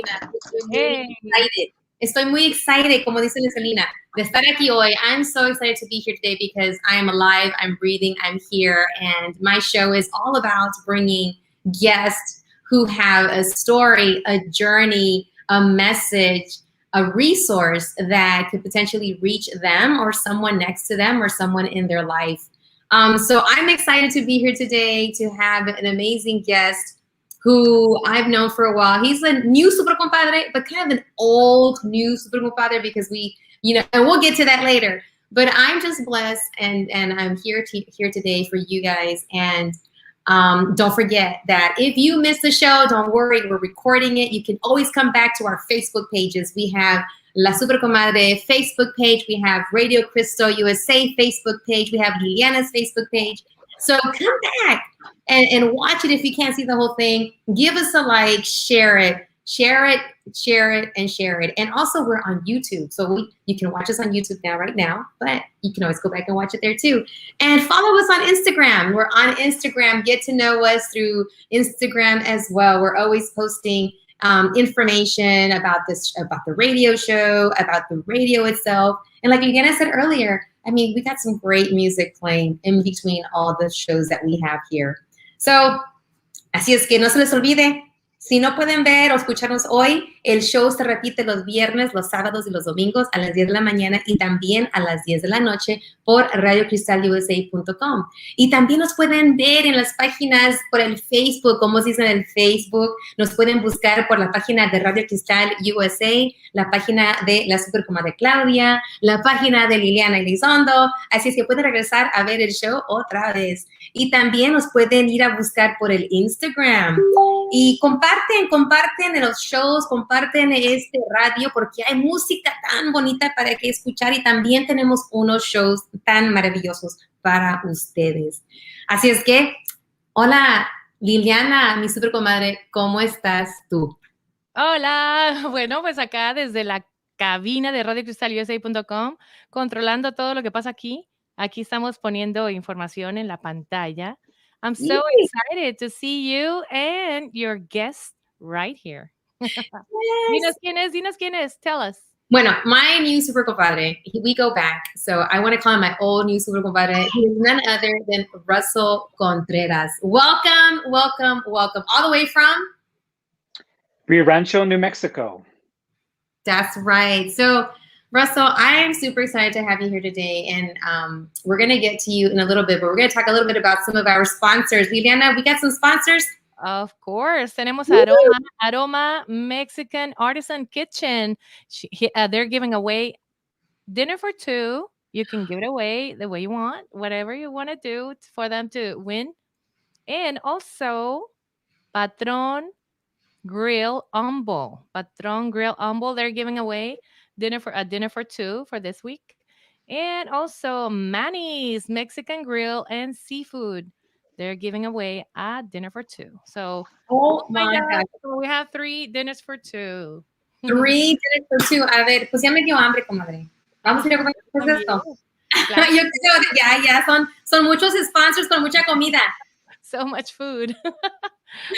Selena. Estoy Hey. muy excited. Estoy muy excited, como dice Selena, de estar aquí hoy. I'm so excited to be here today because I am alive, I'm breathing, I'm here, and my show is all about bringing guests who have a story, a journey, a message, a resource that could potentially reach them or someone next to them or someone in their life. So I'm excited to be here today to have an amazing guest who I've known for a while. He's a new super compadre, but kind of an old new super compadre because we, and we'll get to that later. But I'm just blessed, and I'm here today for you guys. And don't forget that if you missed the show, don't worry, we're recording it. You can always come back to our Facebook pages. We have La Super Comadre Facebook page. We have Radio Cristo USA Facebook page. We have Liliana's Facebook page. So come back and watch it if you can't see the whole thing. Give us a like, share it, and share it. And also we're on YouTube. So you can watch us on YouTube right now, but you can always go back and watch it there too. And follow us on Instagram. We're on Instagram. Get to know us through Instagram as well. We're always posting information about the radio show, about the radio itself. And like Liliana said earlier, I mean, we got some great music playing in between all the shows that we have here. So, así es que no se les olvide, si no pueden ver o escucharnos hoy, el show se repite los viernes, los sábados y los domingos a las 10 de la mañana y también a las 10 de la noche por radiocristalusa.com. Y también nos pueden ver en las páginas por el Facebook, como se dice en el Facebook. Nos pueden buscar por la página de Radio Cristal USA, la página de la Super Comadre Claudia, la página de Liliana Elizondo. Así es que pueden regresar a ver el show otra vez. Y también nos pueden ir a buscar por el Instagram. Y comparten en los shows, comparten este radio, porque hay música tan bonita para que escuchar y también tenemos unos shows tan maravillosos para ustedes. Así es que, hola Liliana, mi super comadre, ¿cómo estás tú? Hola, bueno, pues acá desde la cabina de radiocristalusa.com, controlando todo lo que pasa aquí. Aquí estamos poniendo información en la pantalla. I'm so excited to see you and your guest right here. Yes. Dinos quién es. Tell us. Bueno, my new super compadre, we go back. So I want to call him my old new super compadre. He is none other than Russell Contreras. Welcome. All the way from? Rio Rancho, New Mexico. That's right. So Russell, I am super excited to have you here today, and we're going to get to you in a little bit, but we're going to talk a little bit about some of our sponsors. Liliana, we got some sponsors? Of course. Tenemos Aroma Mexican Artisan Kitchen. They're giving away dinner for two. You can give it away the way you want, whatever you want to do for them to win. And also, Patron Grill Humble. Patron Grill Humble, they're giving away dinner for two for this week. And also Manny's Mexican Grill and Seafood. They're giving away a dinner for two. So, oh my God. So we have 3 dinners for 2. 3 dinners for 2. A ver, pues ya me dio hambre, comadre. Vamos a ir a comer esto. Claro. Yo creo que ya son muchos sponsors con mucha comida. So much food.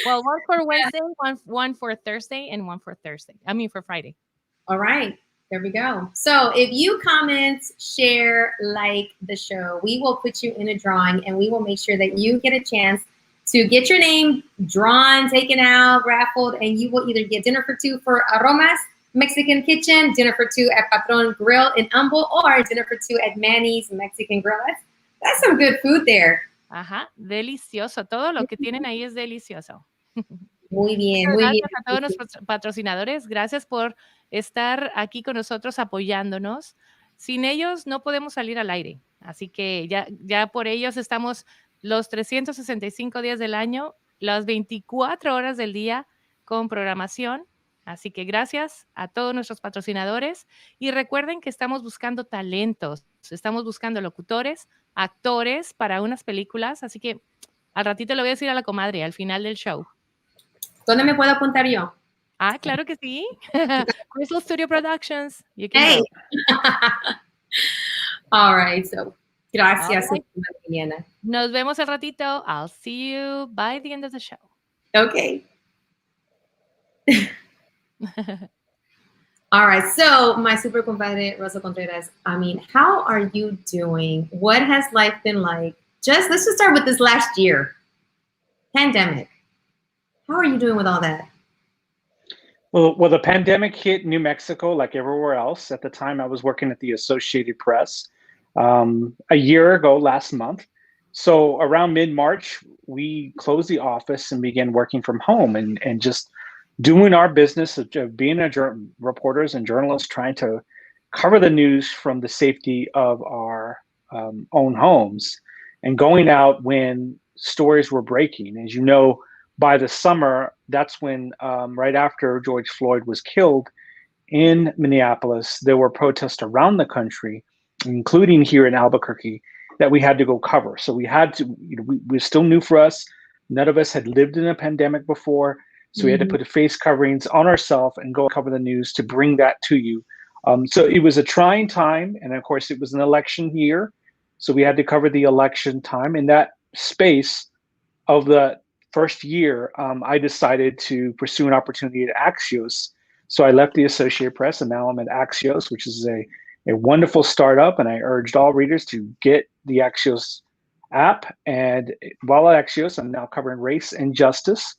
Well, one for Wednesday, one for Thursday, and one for Friday. All right. There we go. So if you comment, share, like the show, we will put you in a drawing and we will make sure that you get a chance to get your name drawn, taken out, raffled, and you will either get dinner for 2 for Aromas Mexican Kitchen, dinner for 2 at Patron Grill in Humble, or dinner for 2 at Manny's Mexican Grill. That's some good food there. Ajá, delicioso. Todo lo que tienen ahí es delicioso. Muy bien, Gracias a todos nuestros patrocinadores. Gracias por estar aquí con nosotros apoyándonos. Sin ellos no podemos salir al aire. Así que ya por ellos estamos los 365 días del año, las 24 horas del día con programación. Así que gracias a todos nuestros patrocinadores. Y recuerden que estamos buscando talentos. Estamos buscando locutores, actores para unas películas. Así que al ratito le voy a decir a la comadre al final del show. ¿Dónde me puedo apuntar yo? Ah, claro que sí. Crystal Studio Productions. You can go. All right. So, gracias, Mariana. Nos vemos al ratito. I'll see you by the end of the show. Okay. All right, so my super compadre Rosa Contreras, I mean, how are you doing? What has life been like? Let's just start with this last year, pandemic. How are you doing with all that? Well, the pandemic hit New Mexico like everywhere else. At the time, I was working at the Associated Press a year ago last month. So around mid-March, we closed the office and began working from home and just doing our business of being reporters and journalists, trying to cover the news from the safety of our own homes and going out when stories were breaking. As you know, by the summer, that's when, right after George Floyd was killed in Minneapolis, there were protests around the country, including here in Albuquerque, that we had to go cover. So we had to, we still new for us. None of us had lived in a pandemic before. So we had to put face coverings on ourselves and go cover the news to bring that to you. So it was a trying time. And of course, it was an election year. So we had to cover the election time. In that space of the first year, I decided to pursue an opportunity at Axios. So I left the Associated Press and now I'm at Axios, which is a wonderful startup. And I urged all readers to get the Axios app. And while at Axios, I'm now covering race and justice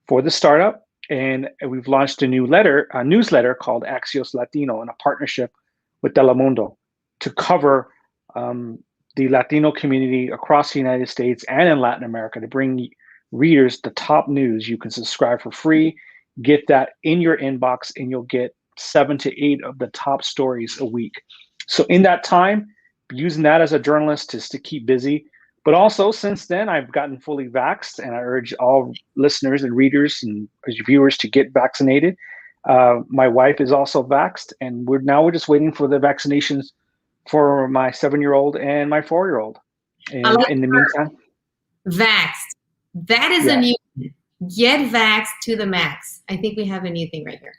for the startup. And we've launched a newsletter called Axios Latino in a partnership with Telemundo to cover the Latino community across the United States and in Latin America to bring readers the top news. You can subscribe for free, get that in your inbox, and you'll get 7 to 8 of the top stories a week. So in that time, using that as a journalist just to keep busy. But also since then, I've gotten fully vaxxed, and I urge all listeners and readers and viewers to get vaccinated. My wife is also vaxxed, and we're just waiting for the vaccinations for my 7-year-old and my 4-year-old. And in the meantime, vaxxed. That is a new thing. Get vaxxed to the max. I think we have a new thing right here.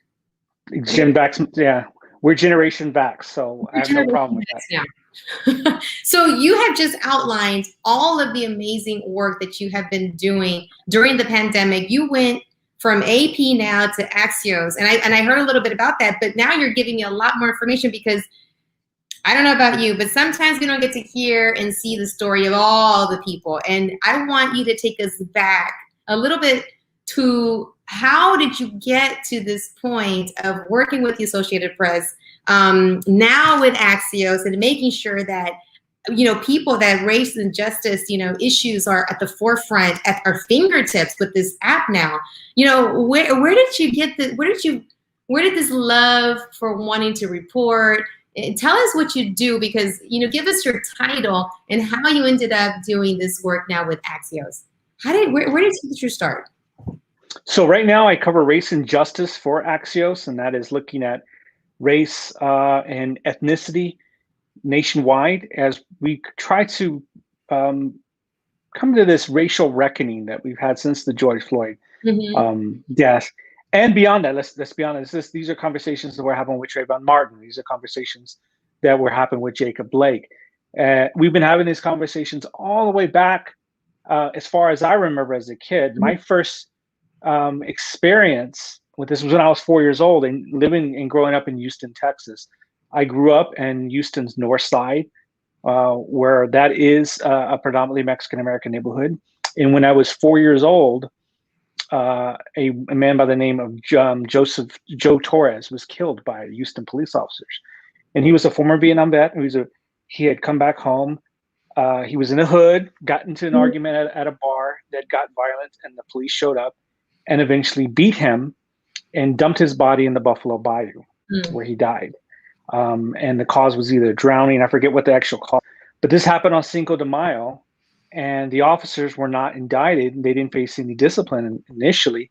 Gen Vax, yeah, we're Generation Vax, so I have no problem with that. Yeah. So you have just outlined all of the amazing work that you have been doing during the pandemic. You went from AP now to Axios, and I heard a little bit about that, but now you're giving me a lot more information because I don't know about you, but sometimes we don't get to hear and see the story of all the people. And I want you to take us back a little bit to how did you get to this point of working with the Associated Press, now with Axios, and making sure that, people that race and justice, issues are at the forefront, at our fingertips with this app now. Where did you get where did this love for wanting to report? Tell us what you do, because, give us your title and how you ended up doing this work now with Axios. Where did you get your start? So right now I cover race and justice for Axios, and that is looking at race and ethnicity nationwide as we try to come to this racial reckoning that we've had since the George Floyd death. And beyond that, let's be honest, these are conversations that we're having with Trayvon Martin. These are conversations that were happening with Jacob Blake. We've been having these conversations all the way back as far as I remember as a kid. My first experience with this was when I was 4 years old and living and growing up in Houston, Texas. I grew up in Houston's North Side, where that is a predominantly Mexican-American neighborhood. And when I was 4 years old, a man by the name of Joe Torres was killed by Houston police officers. And he was a former Vietnam vet. He had come back home. He was in a hood, got into an argument at a bar that got violent, and the police showed up and eventually beat him and dumped his body in the Buffalo Bayou, where he died. And the cause was either drowning, I forget what the actual cause, but this happened on Cinco de Mayo, and the officers were not indicted. They didn't face any discipline initially.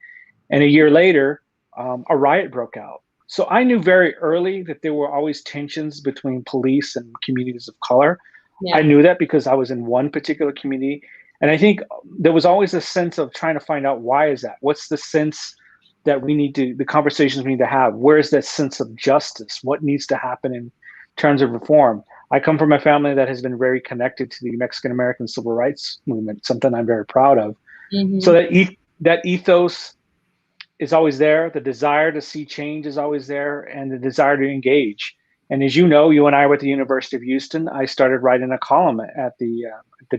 And a year later, a riot broke out. So I knew very early that there were always tensions between police and communities of color. Yeah. I knew that because I was in one particular community. And I think there was always a sense of trying to find out, why is that? What's the sense that the conversations we need to have? Where is that sense of justice? What needs to happen in terms of reform? I come from a family that has been very connected to the Mexican-American civil rights movement, something I'm very proud of. So that ethos is always there. The desire to see change is always there, and the desire to engage. And as you know, you and I were at the University of Houston. I started writing a column at the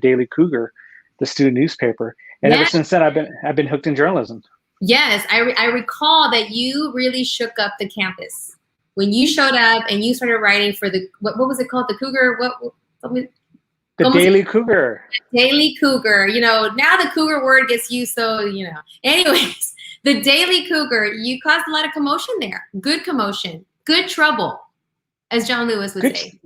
Daily Cougar, the student newspaper, and ever since then, I've been hooked in journalism. Yes, I recall that you really shook up the campus when you showed up and you started writing for the what was it called? The Cougar? The Daily Cougar. Daily Cougar. You know, now the Cougar word gets used, so you know. Anyways, the Daily Cougar. You caused a lot of commotion there. Good commotion. Good trouble, as John Lewis would say.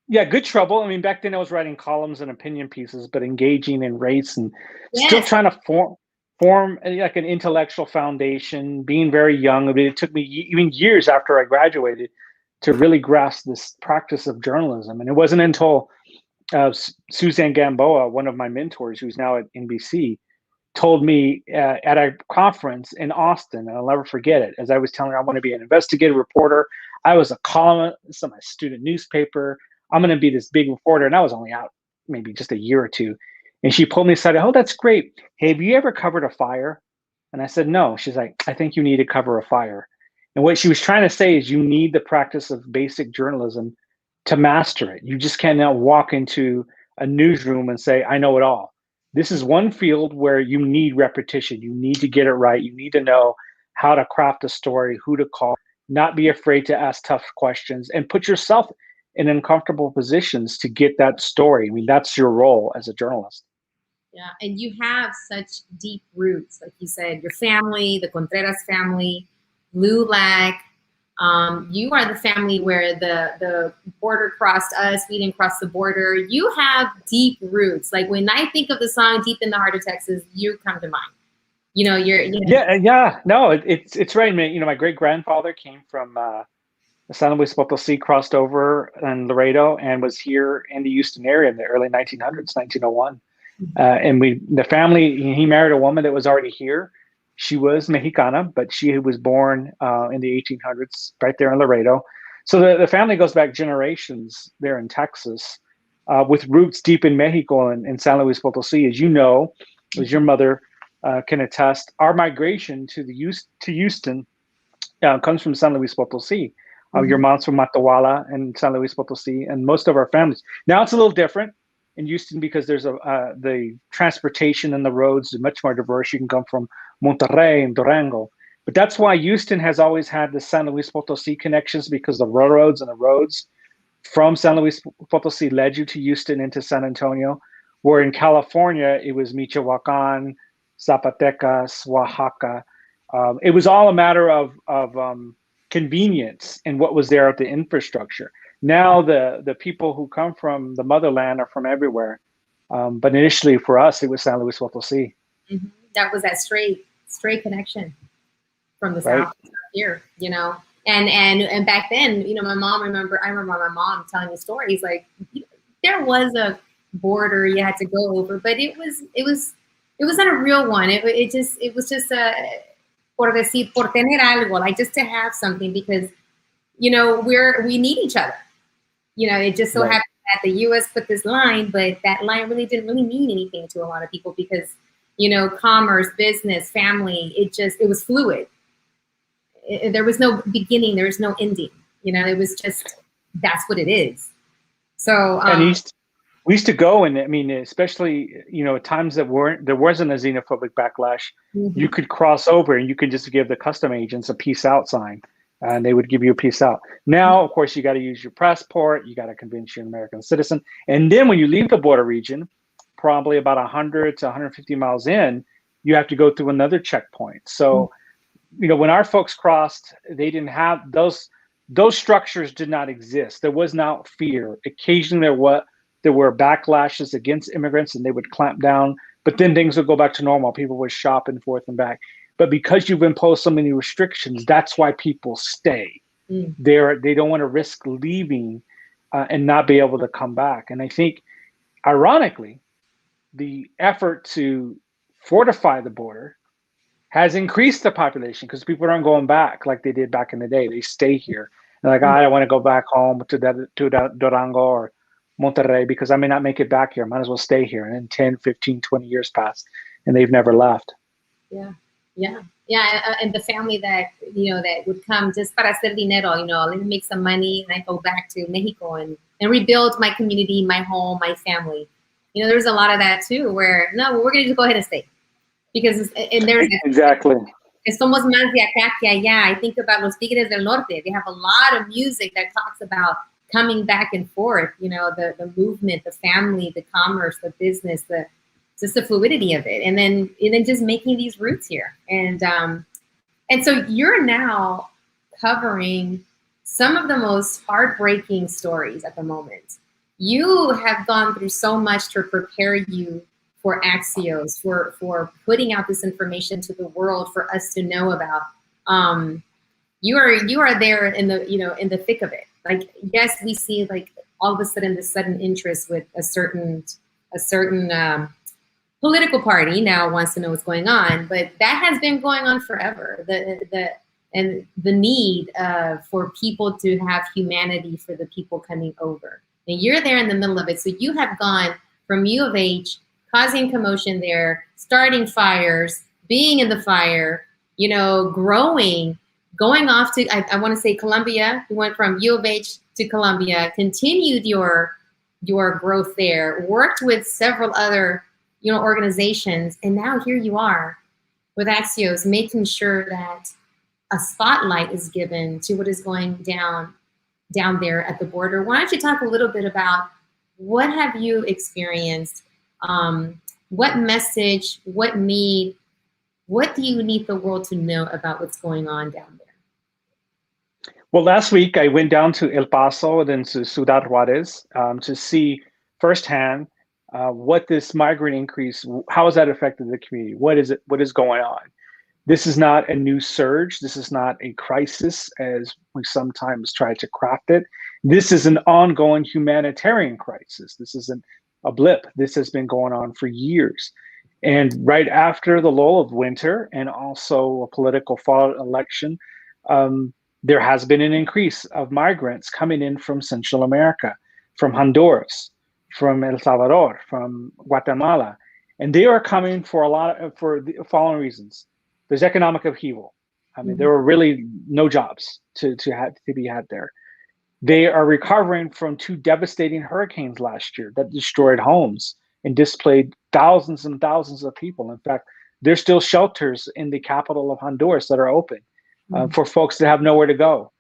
Yeah, good trouble. I mean, back then I was writing columns and opinion pieces, but engaging in race and still trying to form like an intellectual foundation, being very young. I mean, it took me even years after I graduated to really grasp this practice of journalism. And it wasn't until Suzanne Gamboa, one of my mentors, who's now at NBC, told me at a conference in Austin, and I'll never forget it, as I was telling her I want to be an investigative reporter. I was a columnist on my student newspaper. I'm going to be this big reporter. And I was only out maybe just a year or two. And she pulled me aside. Oh, that's great. Hey, have you ever covered a fire? And I said, no. She's like, I think you need to cover a fire. And what she was trying to say is you need the practice of basic journalism to master it. You just cannot walk into a newsroom and say, I know it all. This is one field where you need repetition. You need to get it right. You need to know how to craft a story, who to call, not be afraid to ask tough questions, and put yourself in uncomfortable positions to get that story. I mean, that's your role as a journalist. Yeah, and you have such deep roots, like you said, your family, the Contreras family, LULAC. You are the family where the border crossed us, we didn't cross the border. You have deep roots. Like when I think of the song Deep in the Heart of Texas, you come to mind. You know, Yeah. No, it's right. You know, my great grandfather came from San Luis Potosí, crossed over in Laredo, and was here in the Houston area in the early 1900s, 1901. And the family, he married a woman that was already here. She was Mexicana, but she was born in the 1800s, right there in Laredo. So the family goes back generations there in Texas, with roots deep in Mexico and in San Luis Potosí. As you know, as your mother can attest, our migration to Houston comes from San Luis Potosí. Your mom's from Matehuala and San Luis Potosí, and most of our families. Now it's a little different in Houston because there's the transportation and the roads are much more diverse. You can come from Monterrey and Durango. But that's why Houston has always had the San Luis Potosí connections, because the railroads and the roads from San Luis Potosí led you to Houston into San Antonio, where in California, it was Michoacan, Zacatecas, Oaxaca. It was all a matter of convenience and what was there at the infrastructure. Now the people who come from the motherland are from everywhere. But initially for us, it was San Luis Potosí. Mm-hmm. That was that straight connection from the south here, you know. And back then, you know, I remember my mom telling me stories like there was a border you had to go over, but it was not a real one. It was just a por tener algo, like just to have something, because, you know, we need each other. You know, it just so happened that the U.S. put this line, but that line really didn't really mean anything to a lot of people because, you know, commerce, business, family, it was fluid. There was no beginning, there was no ending. You know, it was just, that's what it is. So, and we used to go, and I mean, especially, you know, at times there wasn't a xenophobic backlash. Mm-hmm. You could cross over and you could just give the custom agents a peace out sign, and they would give you a peace out. Now, of course, you got to use your passport. You got to convince you're an American citizen. And then when you leave the border region, probably about 100 to 150 miles in, you have to go through another checkpoint. So, you know, when our folks crossed, they didn't have those structures did not exist. There was not fear. Occasionally there were backlashes against immigrants, and they would clamp down, but then things would go back to normal. People would shop and forth and back. But because you've imposed so many restrictions, that's why people stay. They don't want to risk leaving and not be able to come back. And I think, ironically, the effort to fortify the border has increased the population because people aren't going back like they did back in the day. They stay here. They're like, I don't want to go back home to Durango or Monterrey because I may not make it back here. I might as well stay here. And then 10, 15, 20 years pass and they've never left. Yeah. Yeah, yeah, and the family that that would come just para hacer dinero, let me make some money and I go back to Mexico and rebuild my community, my home, my family. There's a lot of that too, where no, we're going to just go ahead and stay because and there's exactly. Somos más de acá que allá. I think about Los Tigres del Norte. They have a lot of music that talks about coming back and forth. The movement, the family, the commerce, the business, just the fluidity of it, and then just making these roots here. And so you're now covering some of the most heartbreaking stories at the moment. You have gone through so much to prepare you for Axios, for putting out this information to the world for us to know about. You are there in the in the thick of it. Like, yes, we see like all of a sudden this sudden interest with a certain political party now wants to know what's going on, but that has been going on forever. The need for people to have humanity for the people coming over, and you're there in the middle of it. So you have gone from U of H, causing commotion there, starting fires, being in the fire, growing, going off to, I want to say Columbia. You went from U of H to Columbia, continued your growth there, worked with several other, organizations. And now here you are with Axios, making sure that a spotlight is given to what is going down there at the border. Why don't you talk a little bit about what have you experienced? What message, what do you need the world to know about what's going on down there? Well, last week I went down to El Paso and then to Ciudad Juarez to see firsthand what this migrant increase, how has that affected the community? What is going on? This is not a new surge. This is not a crisis as we sometimes try to craft it. This is an ongoing humanitarian crisis. This isn't a blip. This has been going on for years. And right after the lull of winter and also a political fall election, there has been an increase of migrants coming in from Central America, from Honduras, from El Salvador, from Guatemala. And they are coming for for the following reasons. There's economic upheaval. I mean, there were really no jobs to be had there. They are recovering from 2 devastating hurricanes last year that destroyed homes and displaced thousands and thousands of people. In fact, there's still shelters in the capital of Honduras that are open for folks that have nowhere to go.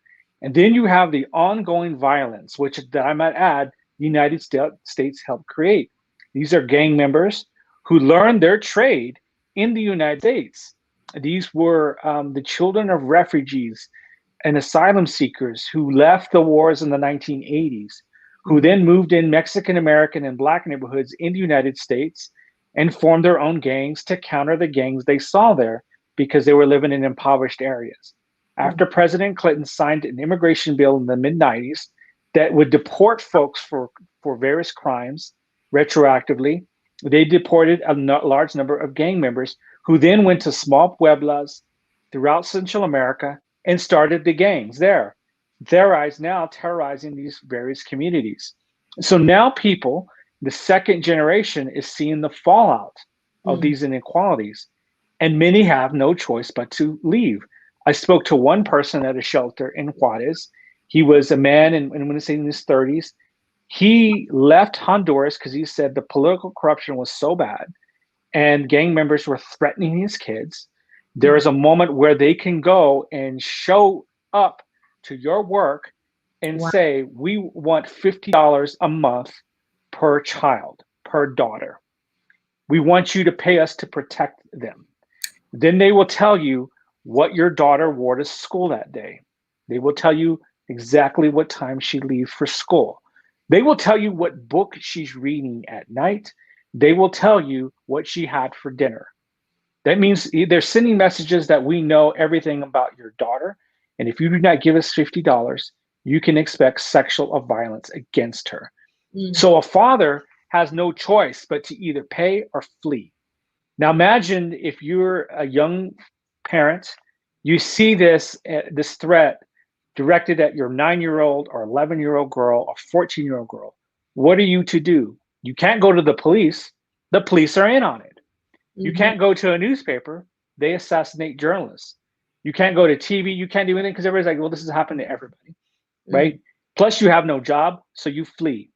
And then you have the ongoing violence, which that I might add, the United States helped create. These are gang members who learned their trade in the United States. These were the children of refugees and asylum seekers who left the wars in the 1980s, who then moved in Mexican American and Black neighborhoods in the United States and formed their own gangs to counter the gangs they saw there because they were living in impoverished areas. After President Clinton signed an immigration bill in the mid-90s that would deport folks for various crimes retroactively, they deported a large number of gang members who then went to small pueblas throughout Central America and started the gangs there, now terrorizing these various communities. So now people, the second generation, is seeing the fallout of these inequalities, and many have no choice but to leave. I spoke to one person at a shelter in Juarez. He was a man, and I'm going to say in his 30s. He left Honduras because he said the political corruption was so bad and gang members were threatening his kids. There is a moment where they can go and show up to your work and say, we want $50 a month per child, per daughter. We want you to pay us to protect them. Then they will tell you what your daughter wore to school that day. They will tell you exactly what time she leaves for school. They will tell you what book she's reading at night. They will tell you what she had for dinner. That means they're sending messages that we know everything about your daughter. And if you do not give us $50, you can expect sexual violence against her. So a father has no choice but to either pay or flee. Now imagine if you're a young parent, you see this threat directed at your 9-year-old or 11-year-old girl or 14-year-old girl. What are you to do? You can't go to the police. The police are in on it. You can't go to a newspaper. they assassinate journalists. You can't go to TV, you can't do anything because everybody's like, well, this has happened to everybody, right? Plus, you have no job, so you flee.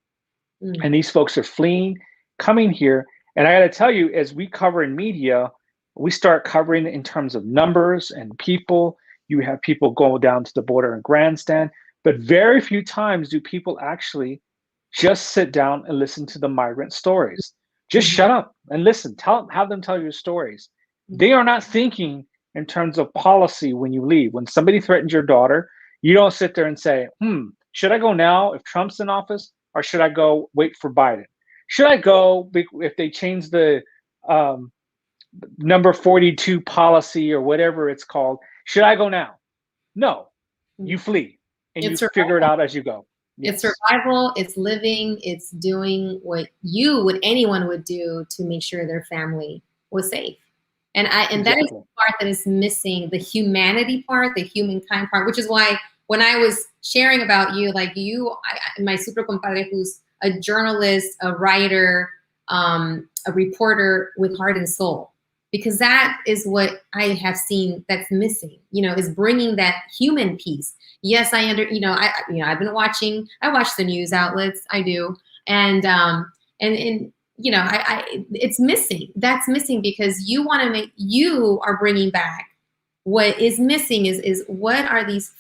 And these folks are fleeing, coming here. And I got to tell you, as we cover in media, we start covering in terms of numbers and people. You have people go down to the border and grandstand, but very few times do people actually just sit down and listen to the migrant stories. Just shut up and listen. Have them tell your stories. They are not thinking in terms of policy when you leave. When somebody threatens your daughter, you don't sit there and say, should I go now if Trump's in office, or should I go wait for Biden? Should I go if they change the number 42 policy or whatever it's called? Should I go now? No, you flee and you figure it out as you go. Yes. It's survival, it's living, it's doing what anyone would do to make sure their family was safe. And that is the part that is missing, the humanity part, the humankind part, which is why when I was sharing about you, like my super compadre, who's a journalist, a writer, a reporter with heart and soul, because that is what I have seen that's missing, is bringing that human piece. Yes, I've been watching, I watch the news outlets, I do. And it's missing. That's missing because you are bringing back what is missing is what are these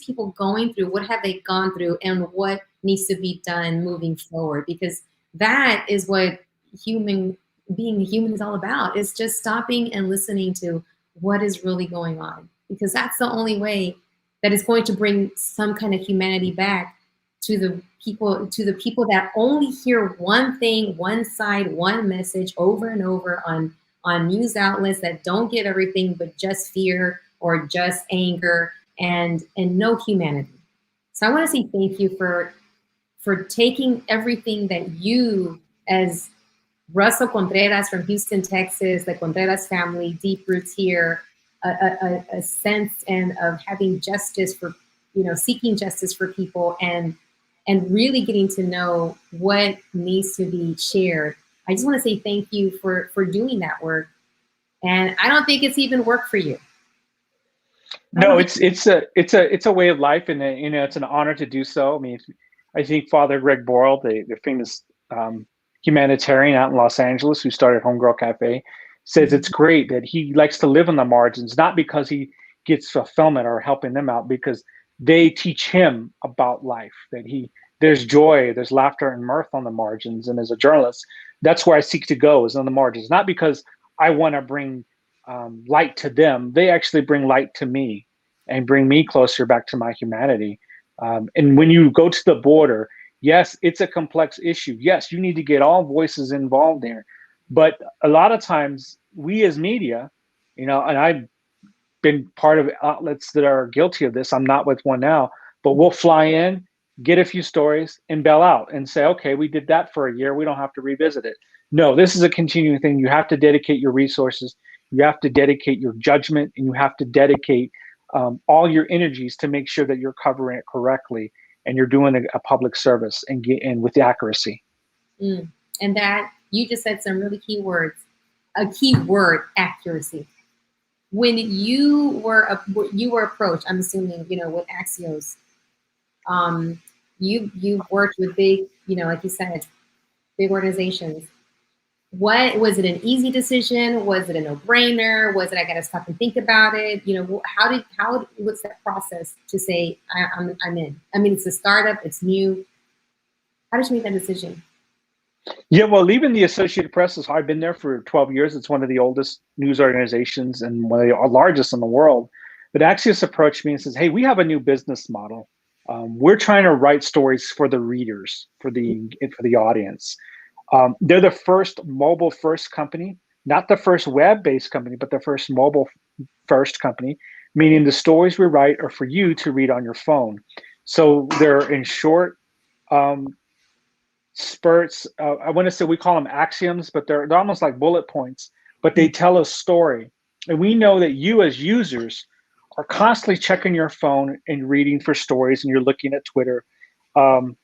people going through? What have they gone through? And what needs to be done moving forward? Because that is what being a human is all about. It's just stopping and listening to what is really going on. Because that's the only way that is going to bring some kind of humanity back to the people that only hear one thing, one side, one message over and over on news outlets that don't get everything but just fear or just anger and no humanity. So I want to say thank you for taking everything that you, as Russell Contreras from Houston, Texas, the Contreras family, deep roots here, a sense and of having justice for, seeking justice for people and really getting to know what needs to be shared. I just want to say thank you for doing that work. And I don't think it's even work for you. No, it's a way of life, and it's an honor to do so. I mean, I think Father Greg Boral, the famous humanitarian out in Los Angeles who started Homegirl Cafe, says it's great that he likes to live on the margins, not because he gets fulfillment or helping them out, because they teach him about life, that there's joy, there's laughter and mirth on the margins. And as a journalist, that's where I seek to go, is on the margins, not because I want to bring light to them. They actually bring light to me and bring me closer back to my humanity. And when you go to the border, yes, it's a complex issue. Yes, you need to get all voices involved there. But a lot of times we as media, and I've been part of outlets that are guilty of this. I'm not with one now, but we'll fly in, get a few stories and bail out and say, okay, we did that for a year. We don't have to revisit it. No, this is a continuing thing. You have to dedicate your resources. You have to dedicate your judgment, and you have to dedicate all your energies to make sure that you're covering it correctly and you're doing a public service and with accuracy. And that you just said some really key words. A key word, accuracy. When you were approached, I'm assuming, with Axios, you worked with big, like you said, big organizations. What was it? An easy decision? Was it a no-brainer? Was it I got to stop and think about it? What's that process to say I'm in? I mean, it's a startup, it's new. How did you make that decision? Yeah, well, leaving the Associated Press is I've been there for 12 years. It's one of the oldest news organizations and one of the largest in the world. But Axios approached me and says, hey, we have a new business model. We're trying to write stories for the readers, for the audience. They're the first mobile-first company, not the first web-based company, but the first mobile-first company, meaning the stories we write are for you to read on your phone. So they're in short spurts. I want to say we call them axioms, but they're almost like bullet points, but they tell a story. And we know that you as users are constantly checking your phone and reading for stories, and you're looking at Twitter. And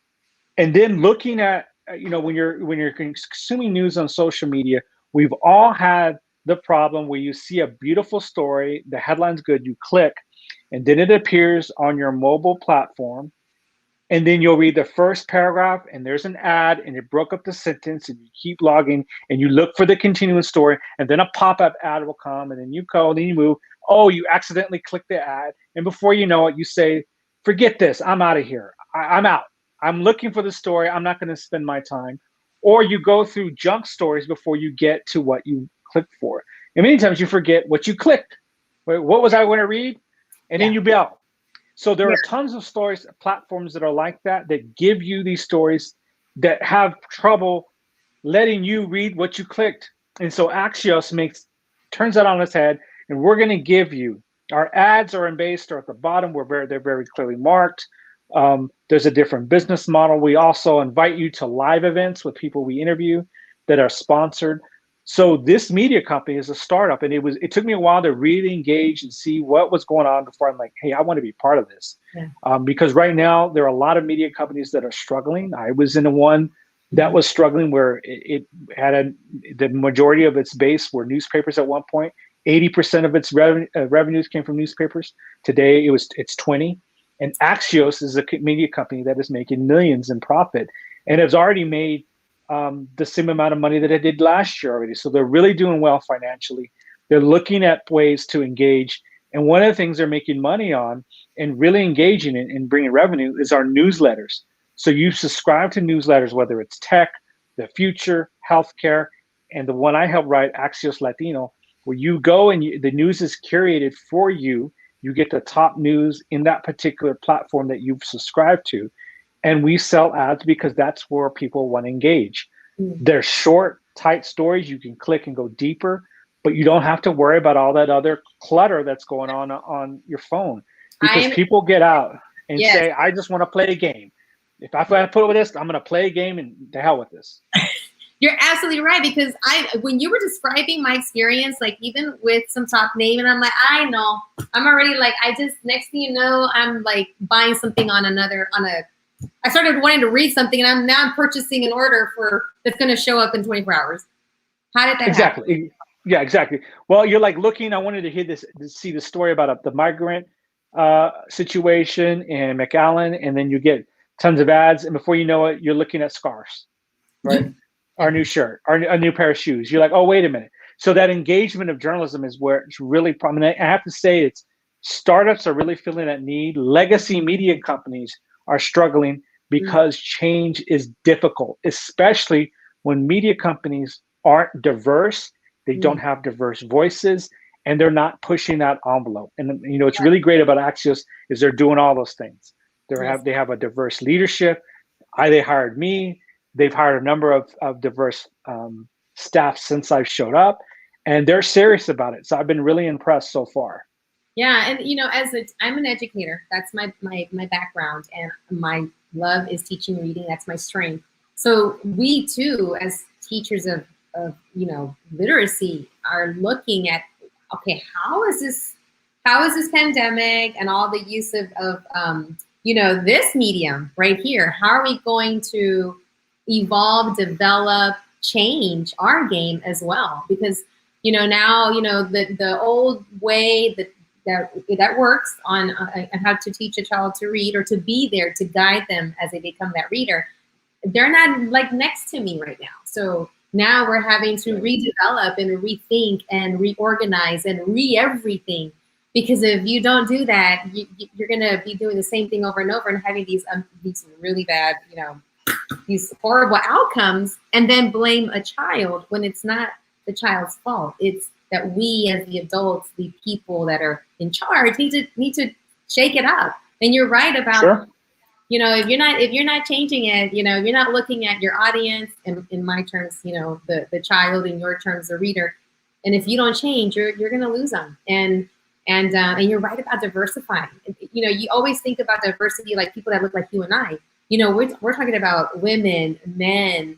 then looking at, when you're consuming news on social media, we've all had the problem where you see a beautiful story, the headline's good, you click, and then it appears on your mobile platform. And then you'll read the first paragraph and there's an ad and it broke up the sentence, and you keep logging and you look for the continuing story, and then a pop-up ad will come, and then you go and then you move. Oh, you accidentally click the ad. And before you know it, you say, forget this, I'm out of here. I'm out. I'm looking for the story. I'm not going to spend my time. Or you go through junk stories before you get to what you clicked for. And many times you forget what you clicked. Wait, what was I going to read? And then you bail. So there are tons of stories, platforms that are like that give you these stories that have trouble letting you read what you clicked. And so Axios turns that on its head, and we're going to give you, our ads are embased or at the bottom, they're very clearly marked. There's a different business model. We also invite you to live events with people we interview that are sponsored. So this media company is a startup, and it took me a while to really engage and see what was going on before I'm like, hey, I want to be part of this. Because right now there are a lot of media companies that are struggling. I was in one that was struggling where it had the majority of its base were newspapers at one point. 80% of its revenues came from newspapers. Today it's 20. And Axios is a media company that is making millions in profit, and has already made the same amount of money that it did last year already. So they're really doing well financially. They're looking at ways to engage. And one of the things they're making money on and really engaging in and bringing revenue is our newsletters. So you subscribe to newsletters, whether it's tech, the future, healthcare, and the one I help write, Axios Latino, where you go and the news is curated for you. You get the top news in that particular platform that you've subscribed to. And we sell ads because that's where people want to engage. They're short, tight stories. You can click and go deeper, but you don't have to worry about all that other clutter that's going on your phone. Because people get out and say, I just want to play a game. If I put up with this, I'm going to play a game, and to hell with this. You're absolutely right, because when you were describing my experience, like even with some top name, and I'm like, I know, I'm already like, next thing you know, I'm like buying something I started wanting to read something, and I'm purchasing an order that's going to show up in 24 hours. How did that happen? Yeah, exactly. Well, you're like looking, I wanted to see the story about the migrant situation in McAllen, and then you get tons of ads, and before you know it, you're looking at scarves, right? Our new shirt, a new pair of shoes. You're like, oh, wait a minute. So that engagement of journalism is where it's really prominent. I have to say, startups are really feeling that need. Legacy media companies are struggling because change is difficult, especially when media companies aren't diverse. They don't have diverse voices, and they're not pushing that envelope. And what's really great about Axios is they're doing all those things. They have a diverse leadership. They hired me. They've hired a number of diverse staff since I've showed up, and they're serious about it. So I've been really impressed so far. Yeah, and I'm an educator. That's my background, and my love is teaching reading. That's my strength. So we too, as teachers of literacy, are looking at, okay, how is this pandemic and all the use of this medium right here? How are we going to evolve, develop, change our game as well? Because now the old way that works on how to teach a child to read, or to be there to guide them as they become that reader, they're not like next to me right now. So now we're having to redevelop and rethink and reorganize and everything, because if you don't do that, you're going to be doing the same thing over and over and having these really bad, these horrible outcomes, and then blame a child when it's not the child's fault. It's that we, as the adults, the people that are in charge, need to shake it up. And you're right about, if you're not changing it, you're not looking at your audience, and in my terms, the child, in your terms, the reader. And if you don't change, you're going to lose them. And you're right about diversifying. You always think about diversity like people that look like you and I. We're talking about women, men,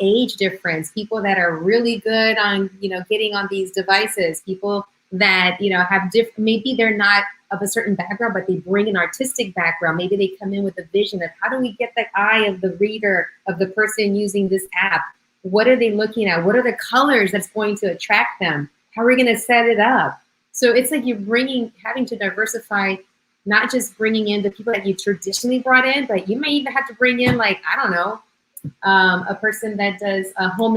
age difference, people that are really good on, getting on these devices, people that, have maybe they're not of a certain background, but they bring an artistic background. Maybe they come in with a vision of how do we get the eye of the reader, of the person using this app, What are they looking at? What are the colors that's going to attract them? How are we going to set it up? So it's like having to diversify, not just bringing in the people that you traditionally brought in, but you may even have to bring in, like, I don't know, a person that does a home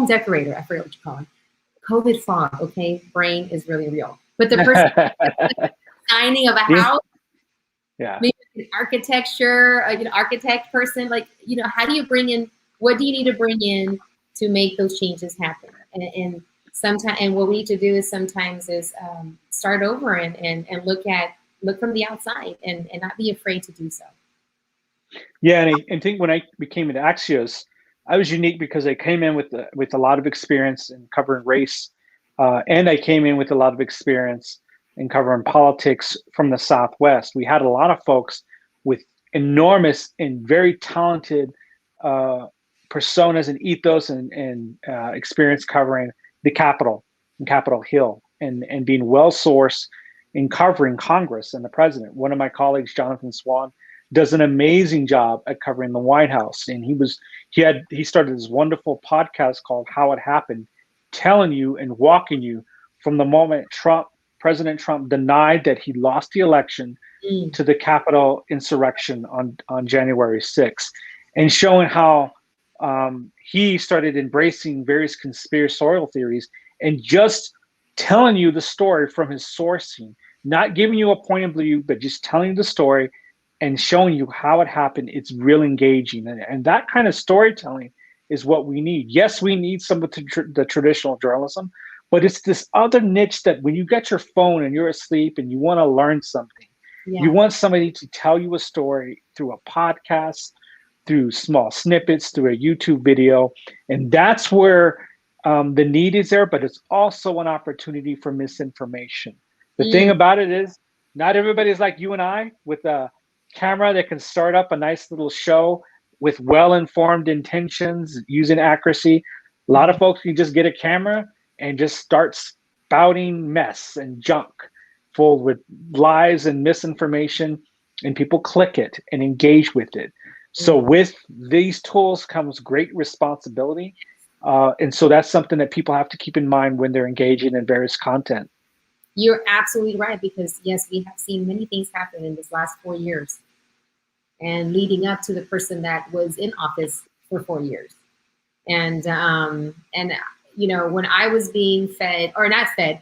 decorator. I forget what you call it. COVID fog, okay? Brain is really real. But the person designing of a house, maybe an architecture, an architect person, like, how do you bring in, what do you need to bring in to make those changes happen? And sometimes, and what we need to do is sometimes start over and look from the outside and not be afraid to do so. Yeah, and I think when I became at Axios, I was unique because I came in with a lot of experience in covering race, and I came in with a lot of experience in covering politics from the Southwest. We had a lot of folks with enormous and very talented personas and ethos and experience covering the Capitol and Capitol Hill and being well sourced in covering Congress and the president. One of my colleagues, Jonathan Swan, does an amazing job at covering the White House, and he started this wonderful podcast called How It Happened, telling you and walking you from the moment President Trump denied that he lost the election to the Capitol insurrection on January 6th, and showing how he started embracing various conspiratorial theories and just telling you the story from his sourcing, not giving you a point of view, but just telling you the story and showing you how it happened. It's real engaging. And that kind of storytelling is what we need. Yes, we need some of the traditional journalism, but it's this other niche that when you get your phone and you're asleep and you want to learn something, you want somebody to tell you a story through a podcast, through small snippets, through a YouTube video. And that's where the need is there, but it's also an opportunity for misinformation. The thing about it is not everybody's like you and I with a camera that can start up a nice little show with well-informed intentions using accuracy. A lot of folks can just get a camera and just start spouting mess and junk full with lies and misinformation, and people click it and engage with it. So with these tools comes great responsibility. And so that's something that people have to keep in mind when they're engaging in various content. You're absolutely right, because yes, we have seen many things happen in this last 4 years and leading up to the person that was in office for 4 years. And when I was being fed, or not fed,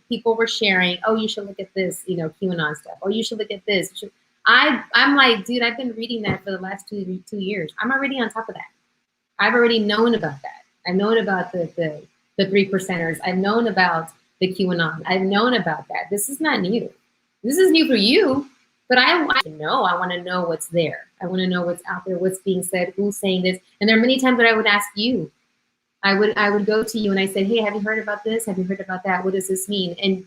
people were sharing, oh, you should look at this, QAnon stuff. Oh, you should look at this. I'm like, dude, I've been reading that for the last 2 years. I'm already on top of that. I've already known about that. I've known about the 3%ers. I've known about the QAnon. I've known about that. This is not new. This is new for you, but I want to know. I want to know what's there. I want to know what's out there, what's being said, who's saying this. And there are many times that I would ask you. I would go to you and I said, hey, have you heard about this? Have you heard about that? What does this mean? And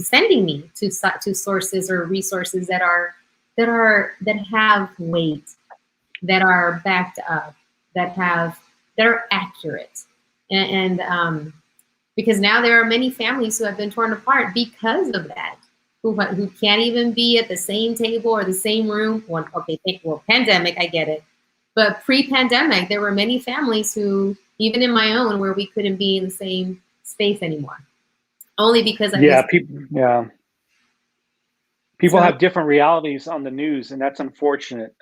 sending me to sources or resources that have weight, that are backed up, that are accurate. And because now there are many families who have been torn apart because of that, who can't even be at the same table or the same room. Well, pandemic, I get it. But pre-pandemic, there were many families who, even in my own, where we couldn't be in the same space anymore. Only because people have different realities on the news, and that's unfortunate.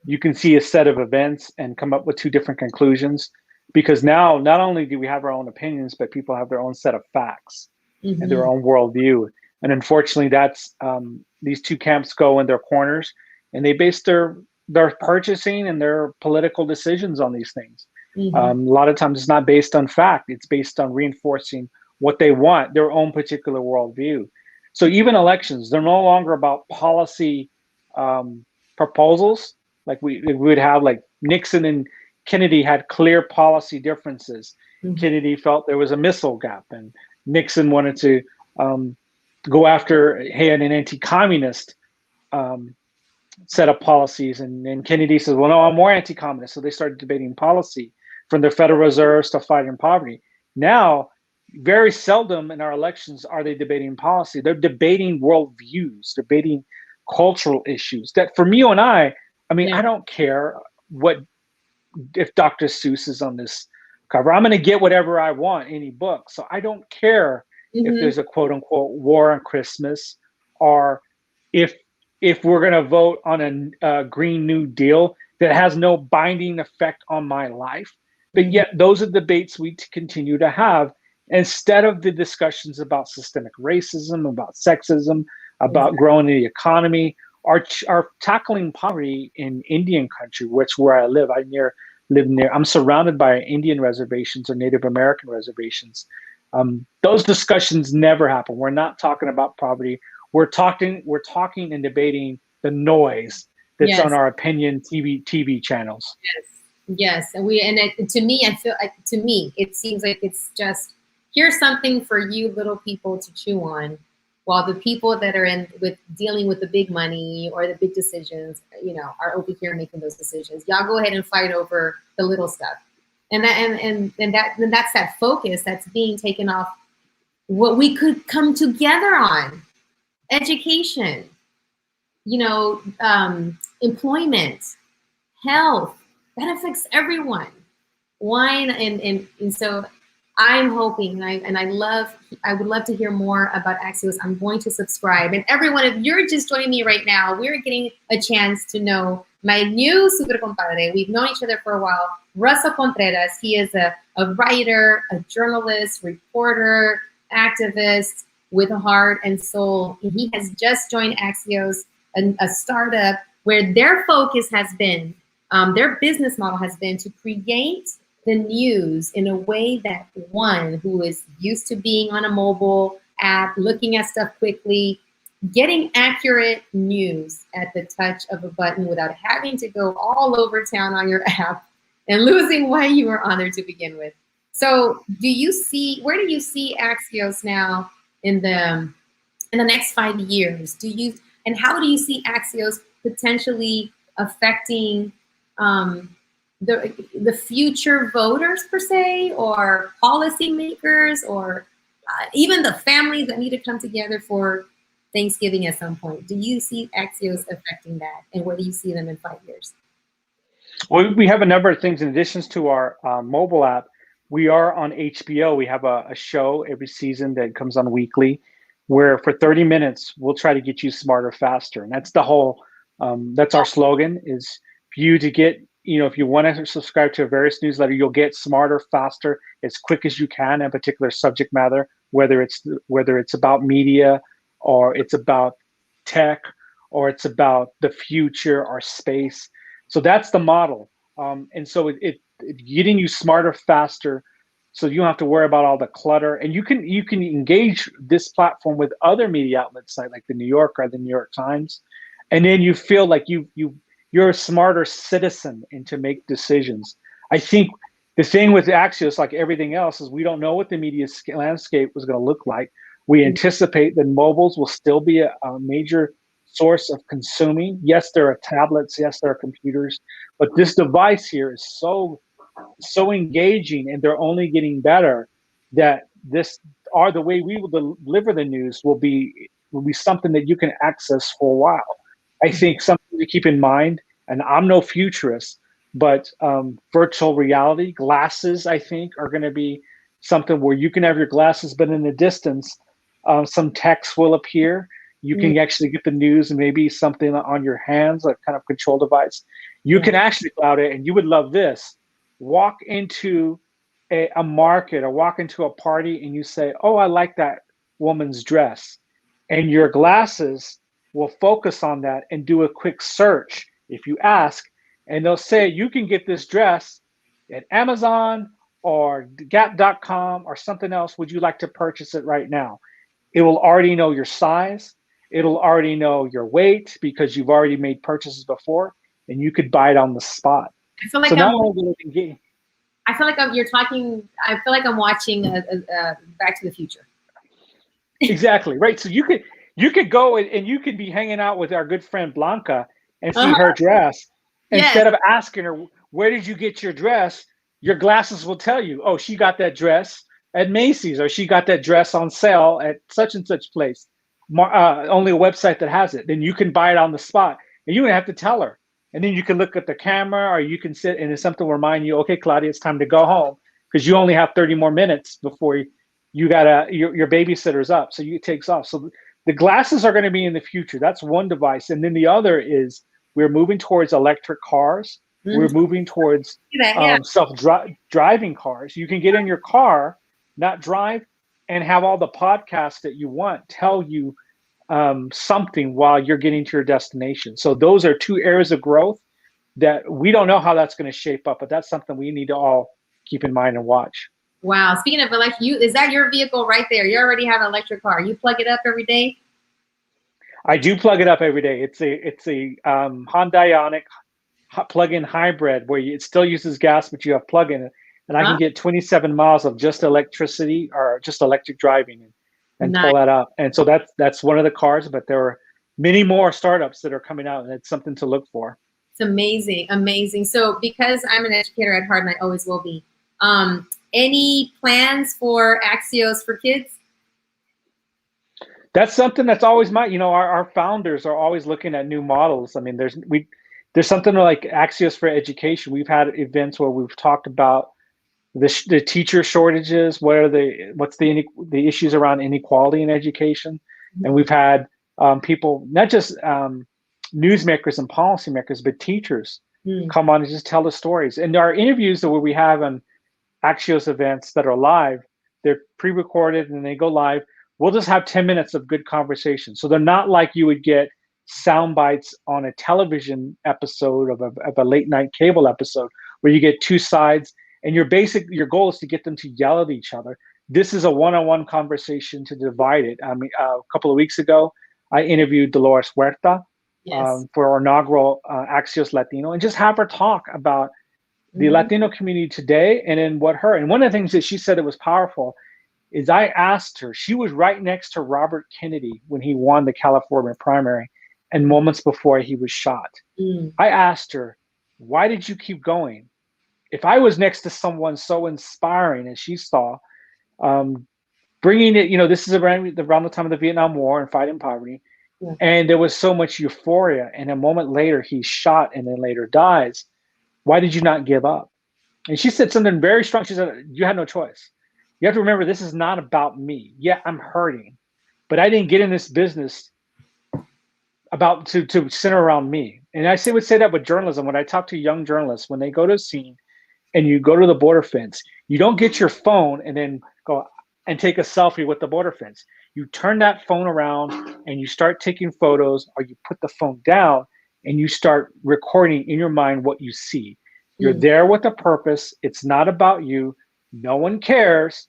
You can see a set of events and come up with two different conclusions, because now not only do we have our own opinions, but people have their own set of facts and their own worldview. And unfortunately, that's these two camps go in their corners, and they base their purchasing and their political decisions on these things. A lot of times it's not based on fact. It's based on reinforcing what they want, their own particular worldview. So even elections, they're no longer about policy proposals. Like we would have, like Nixon and Kennedy had clear policy differences. Kennedy felt there was a missile gap, and Nixon wanted to go after an anti-communist set of policies, and Kennedy says, well, no, I'm more anti-communist. So they started debating policy, from the Federal Reserve to fighting poverty. Now, very seldom in our elections are they debating policy. They're debating worldviews, debating cultural issues that for me and I mean, I don't care what if Dr. Seuss is on this cover. I'm going to get whatever I want, any book. So I don't care if there's a quote unquote war on Christmas, or if we're going to vote on a Green New Deal that has no binding effect on my life. But yet those are debates we continue to have instead of the discussions about systemic racism, about sexism, about growing the economy, are tackling poverty in Indian country, which where I live. I'm surrounded by Indian reservations or Native American reservations. Those discussions never happen. We're not talking about poverty. We're talking and debating the noise that's on our opinion TV channels. Yes, and to me, it seems like it's just, here's something for you little people to chew on, while the people that are dealing with the big money or the big decisions, are over here making those decisions. Y'all go ahead and fight over the little stuff, and that's that focus that's being taken off what we could come together on: education, employment, health. That affects everyone. Wine and so I'm hoping, and I would love to hear more about Axios. I'm going to subscribe. And everyone, if you're just joining me right now, we're getting a chance to know my new super compadre. We've known each other for a while, Russell Contreras. He is a writer, a journalist, reporter, activist with a heart and soul. And he has just joined Axios, a startup where their focus has been, their business model has been to create the news in a way that one who is used to being on a mobile app, looking at stuff quickly, getting accurate news at the touch of a button without having to go all over town on your app and losing why you were on there to begin with. So where do you see Axios now in the next 5 years? And how do you see Axios potentially affecting the future voters per se, or policymakers, or even the families that need to come together for Thanksgiving at some point? Do you see Axios affecting that, and where do you see them in 5 years? Well, we have a number of things in addition to our mobile app. We are on HBO. We have a show every season that comes on weekly, where for 30 minutes we'll try to get you smarter, faster, and that's the whole. That's our slogan: is for you to get. If you want to subscribe to a various newsletter, you'll get smarter, faster, as quick as you can in a particular subject matter, whether it's about media, or it's about tech, or it's about the future or space. So that's the model. And so it getting you smarter, faster, so you don't have to worry about all the clutter. And you can engage this platform with other media outlets like the New Yorker or the New York Times, and then you feel like you're a smarter citizen and to make decisions. I think the thing with Axios, like everything else, is we don't know what the media landscape was going to look like. We anticipate that mobiles will still be a major source of consuming. Yes, there are tablets. Yes, there are computers. But this device here is so engaging, and they're only getting better, that the way we will deliver the news will be something that you can access for a while. I think something to keep in mind, and I'm no futurist, but virtual reality glasses, I think, are going to be something where you can have your glasses, but in the distance, some text will appear. You can actually get the news, and maybe something on your hands, like kind of control device. You can actually cloud it, and you would love this. Walk into a market or walk into a party, and you say, "Oh, I like that woman's dress," and your glasses will focus on that and do a quick search if you ask, and they'll say, you can get this dress at Amazon or Gap.com or something else. Would you like to purchase it right now? It will already know your size. It'll already know your weight because you've already made purchases before, and you could buy it on the spot. I feel like I'm watching Back to the Future. Exactly, right. So you could go and you could be hanging out with our good friend Blanca and see her dress. Instead of asking her, where did you get your dress? Your glasses will tell you, oh, she got that dress at Macy's, or she got that dress on sale at such and such place. Only a website that has it. Then you can buy it on the spot, and you don't have to tell her. and then you can look at the camera, or you can sit and it's something to remind you, okay, Claudia, it's time to go home because you only have 30 more minutes before you gotta your babysitter's up, so it takes off. So the glasses are going to be in the future. That's one device, and then the other is we're moving towards electric cars. We're moving towards self-driving cars. You can get in your car, not drive, and have all the podcasts that you want tell you something while you're getting to your destination. So those are two areas of growth that we don't know how that's going to shape up, but that's something we need to all keep in mind and watch. Wow. Speaking of electric, is that your vehicle right there? You already have an electric car. You plug it up every day? I do plug it up every day. It's a Hyundai Ioniq plug-in hybrid where it still uses gas, but you have plug-in, and I can get 27 miles of just electricity or just electric driving and pull that up. And so that's one of the cars, but there are many more startups that are coming out, and it's something to look for. It's amazing, amazing. So because I'm an educator at heart, and I always will be, any plans for Axios for kids? That's something that's always our founders are always looking at new models. I mean, there's something like Axios for Education. We've had events where we've talked about the teacher shortages, what's the issues around inequality in education, and we've had people, not just newsmakers and policymakers, but teachers come on and just tell the stories. And our interviews that we have on Axios events that are live, they're pre-recorded and they go live. We'll just have 10 minutes of good conversation. So they're not like you would get sound bites on a television episode of a late night cable episode where you get two sides and your goal is to get them to yell at each other. This is a one-on-one conversation to divide it. I mean, a couple of weeks ago, I interviewed Dolores Huerta for our inaugural Axios Latino, and just have her talk about the Latino community today and then and one of the things that she said that was powerful is I asked her, she was right next to Robert Kennedy when he won the California primary and moments before he was shot. I asked her, why did you keep going? If I was next to someone so inspiring as she saw, bringing it, this is around the time of the Vietnam War and fighting poverty, and there was so much euphoria, and a moment later he's shot and then later dies. Why did you not give up? And she said something very strong. She said, you had no choice. You have to remember, this is not about me. Yeah, I'm hurting, but I didn't get in this business about to center around me. And I would say that with journalism. When I talk to young journalists, when they go to a scene and you go to the border fence, you don't get your phone and then go and take a selfie with the border fence. You turn that phone around and you start taking photos, or you put the phone down and you start recording in your mind what you see. You're there with a purpose. It's not about you. No one cares.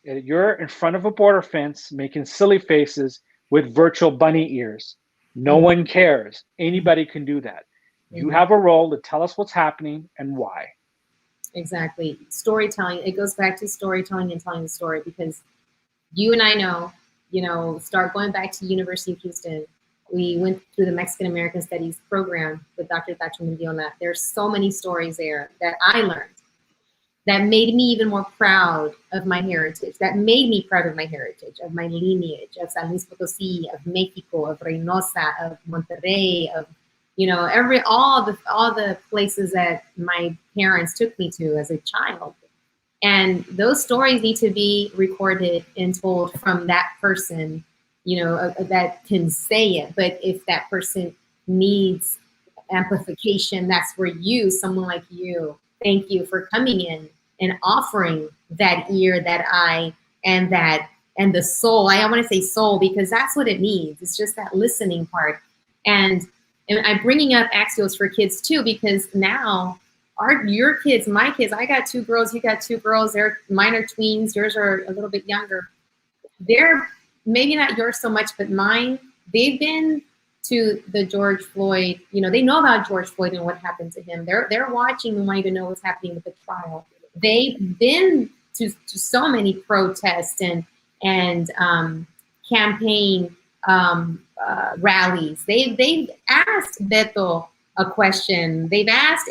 You're in front of a border fence making silly faces with virtual bunny ears. No one cares. Anybody can do that. You have a role to tell us what's happening and why. Exactly. Storytelling. It goes back to storytelling and telling the story, because you and I know, start going back to University of Houston. We went through the Mexican American Studies program with Dr. Thatcher Mendiola. There's so many stories there that I learned that made me even more proud of my heritage, that made me proud of my heritage, of my lineage, of San Luis Potosí, of Mexico, of Reynosa, of Monterrey, of, all the places that my parents took me to as a child. And those stories need to be recorded and told from that person, that can say it. But if that person needs amplification, that's where someone like you, thank you for coming in and offering that ear, that eye, and the soul. I want to say soul because that's what it needs. It's just that listening part. And I'm bringing up Axios for Kids too, because now your kids, my kids, I got 2 girls, you got 2 girls, they're minor tweens, yours are a little bit younger. They're maybe not yours so much, but mine, they've been to the George Floyd, they know about George Floyd and what happened to him. They're watching and wanting to know what's happening with the trial. They've been to so many protests and campaign rallies. They've asked Beto a question. They've asked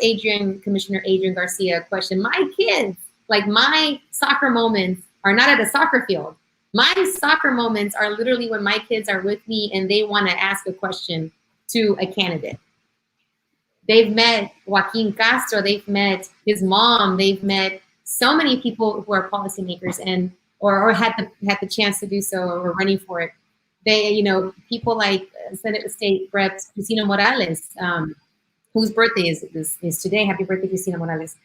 Commissioner Adrian Garcia a question. My kids, like my soccer moments are not at a soccer field. My soccer moments are literally when my kids are with me and they want to ask a question to a candidate. They've met Joaquin Castro, they've met his mom, they've met so many people who are policymakers and or had the chance to do so or were running for it. They, you know, people like Senate State Rep Cristina Morales, whose birthday is today. Happy birthday, Cristina Morales.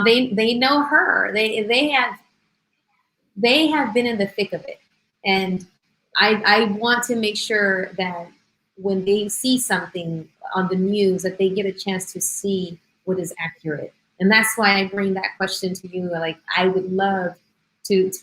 They know her. They have been in the thick of it, and I want to make sure that when they see something on the news, that they get a chance to see what is accurate. And that's why I bring that question to you. Like, I would love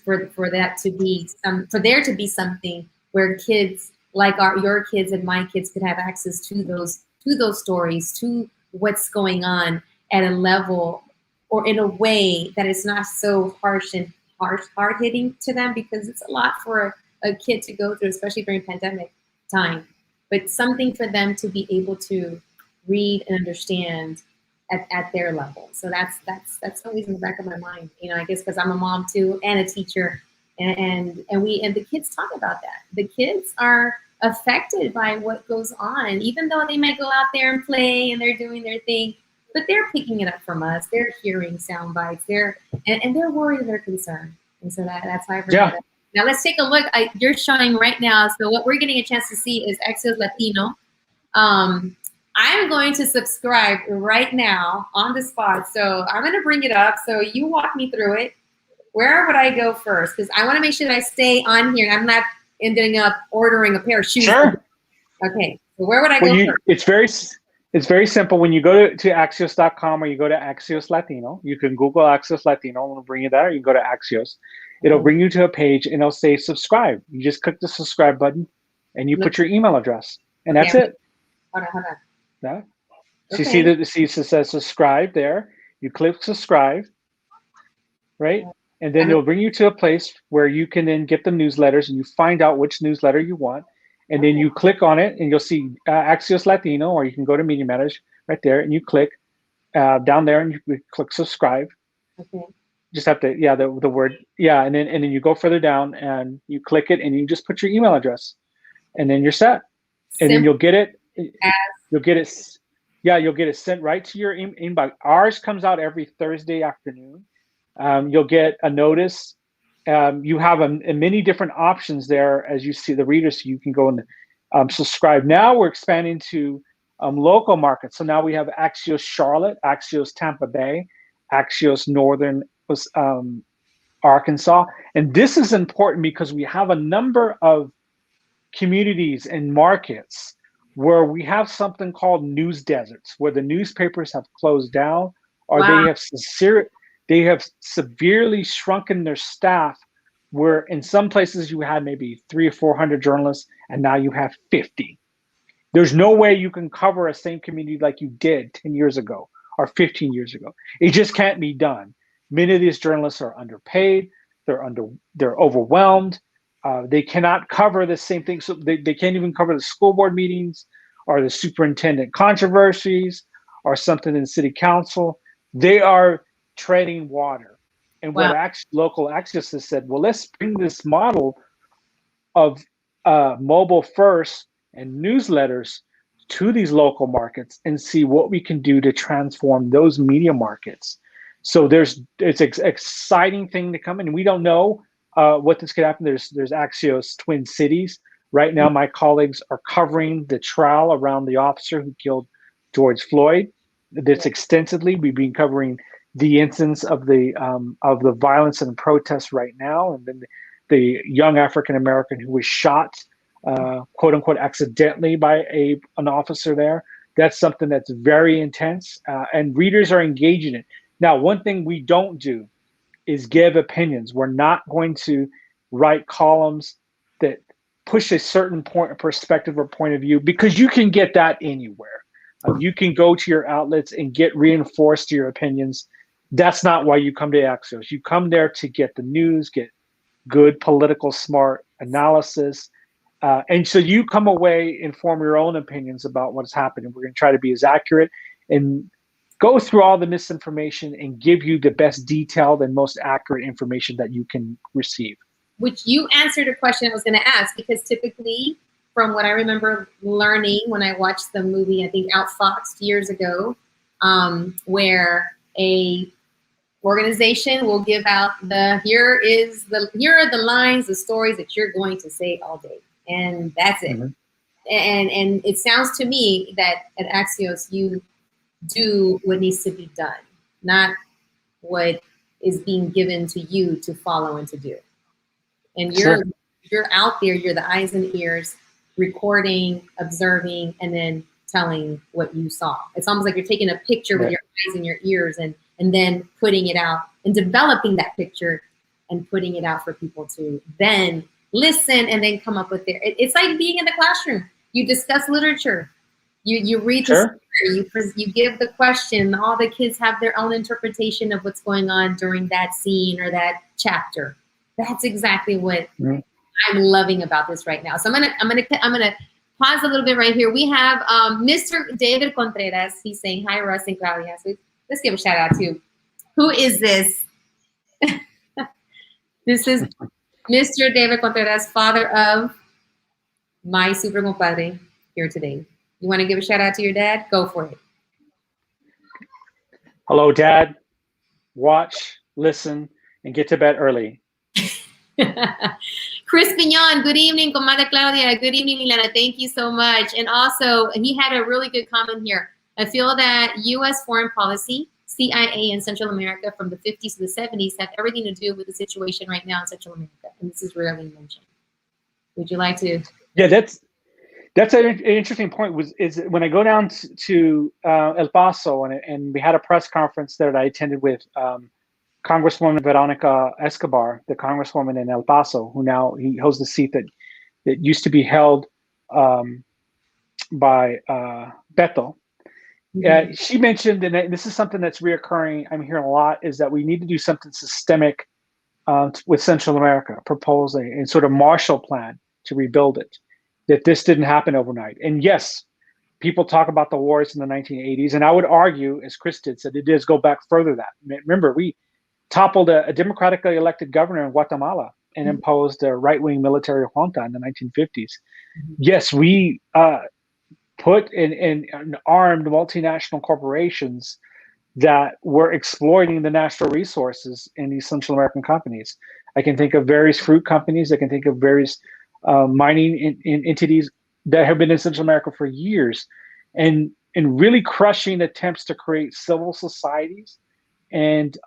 for that to be for there to be something where kids like your kids and my kids could have access to those stories, to what's going on at a level or in a way that is not so harsh and hard hitting to them, because it's a lot for a kid to go through, especially during pandemic time. But something for them to be able to read and understand at their level. So that's always in the back of my mind. You know, I guess because I'm a mom too and a teacher, and the kids talk about that. The kids are affected by what goes on, even though they might go out there and play and they're doing their thing, but they're picking it up from us. They're hearing sound bites. And they're worried, they're concerned. And so that's why I bring it up. Now let's take a look. You're showing right now. So what we're getting a chance to see is Axios Latino. I'm going to subscribe right now on the spot. So I'm going to bring it up. So you walk me through it. Where would I go first? Because I want to make sure that I stay on here and I'm not ending up ordering a pair of shoes. Sure. Okay. So where would I go first? It's very simple. When you go to Axios.com or you go to Axios Latino, you can Google Axios Latino and it'll bring you there. You can go to Axios. It'll bring you to a page and it'll say subscribe. You just click the subscribe button and you put your email address. And that's it. Hold on. Yeah. So you see that it says subscribe there. You click subscribe, right? And then it'll bring you to a place where you can then get the newsletters and you find out which newsletter you want. And then you click on it and you'll see Axios Latino, or you can go to Media Matters right there and you click down there and you click subscribe. Okay. Just have to, the word, and then you go further down and you click it and you just put your email address and then you're set. And then you'll get it. You'll get it sent right to your inbox. Ours comes out every Thursday afternoon. You'll get a notice. You have many different options there as you see the readers, so you can go and subscribe. Now we're expanding to local markets. So now we have Axios Charlotte, Axios Tampa Bay, Axios Northern Arkansas. And this is important because we have a number of communities and markets where we have something called news deserts, where the newspapers have closed down or they have severely shrunken their staff, where in some places you had maybe 300 or 400 journalists and now you have 50. There's no way you can cover a same community like you did 10 years ago or 15 years ago. It just can't be done. Many of these journalists are underpaid. They're overwhelmed. They cannot cover the same thing. So they can't even cover the school board meetings or the superintendent controversies or something in city council. They are treading water. And what local Axios has said, well, let's bring this model of mobile first and newsletters to these local markets and see what we can do to transform those media markets. So it's an exciting thing to come in. We don't know what this could happen. There's Axios Twin Cities. Right now, my colleagues are covering the trial around the officer who killed George Floyd. This extensively. We've been covering the instance of the violence and protests right now, and then the young African American who was shot, quote unquote, accidentally by an officer there. That's something that's very intense, and readers are engaging in it. Now, one thing we don't do is give opinions. We're not going to write columns that push a certain perspective or point of view, because you can get that anywhere. You can go to your outlets and get reinforced your opinions. That's not why you come to Axios. You come there to get the news, get good political smart analysis. And so you come away and form your own opinions about what's happening. We're going to try to be as accurate and go through all the misinformation and give you the best detailed and most accurate information that you can receive. Which you answered a question I was going to ask, because typically from what I remember learning when I watched the movie, I think Outfoxed years ago, where a organization will give out here are the lines, the stories that you're going to say all day, and that's it. Mhm. And it sounds to me that at Axios you do what needs to be done, not what is being given to you to follow and to do. And Sure. you're out there, you're the eyes and ears, recording, observing, and then telling what you saw. It's almost like you're taking a picture with Right. your eyes and your ears and then putting it out and developing that picture and putting it out for people to then listen and then come up with it's like being in the classroom. You discuss literature. You read the Sure. story, you give the question, all the kids have their own interpretation of what's going on during that scene or that chapter. That's exactly what Mhm. I'm loving about this right now. So I'm gonna pause a little bit right here. We have Mr. David Contreras. He's saying hi, Russ and Claudia. So let's give a shout out to who is this? This is Mr. David Contreras, father of my super compadre here today. You want to give a shout out to your dad? Go for it. Hello, Dad. Watch, listen, and get to bed early. Chris Pignon, good evening, Comadre Claudia. Good evening, Milena. Thank you so much. And also, he had a really good comment here. I feel that U.S. foreign policy, CIA in Central America from the 50s to the 70s have everything to do with the situation right now in Central America. And this is rarely mentioned. Would you like to? Yeah, that's an interesting point. Is when I go down to El Paso and we had a press conference there that I attended with Congresswoman Veronica Escobar, the Congresswoman in El Paso, who now he holds the seat that used to be held by Beto. Mm-hmm. She mentioned, and this is something that's reoccurring, I'm hearing a lot, is that we need to do something systemic with Central America, propose a sort of Marshall Plan to rebuild it, that this didn't happen overnight. And yes, people talk about the wars in the 1980s, and I would argue, as Chris did, that it does go back further than that. Remember, we toppled a democratically elected governor in Guatemala and Mhm. imposed a right-wing military junta in the 1950s. Mhm. Yes, we put in armed multinational corporations that were exploiting the natural resources in these Central American companies. I can think of various fruit companies. I can think of various mining entities that have been in Central America for years, and really crushing attempts to create civil societies and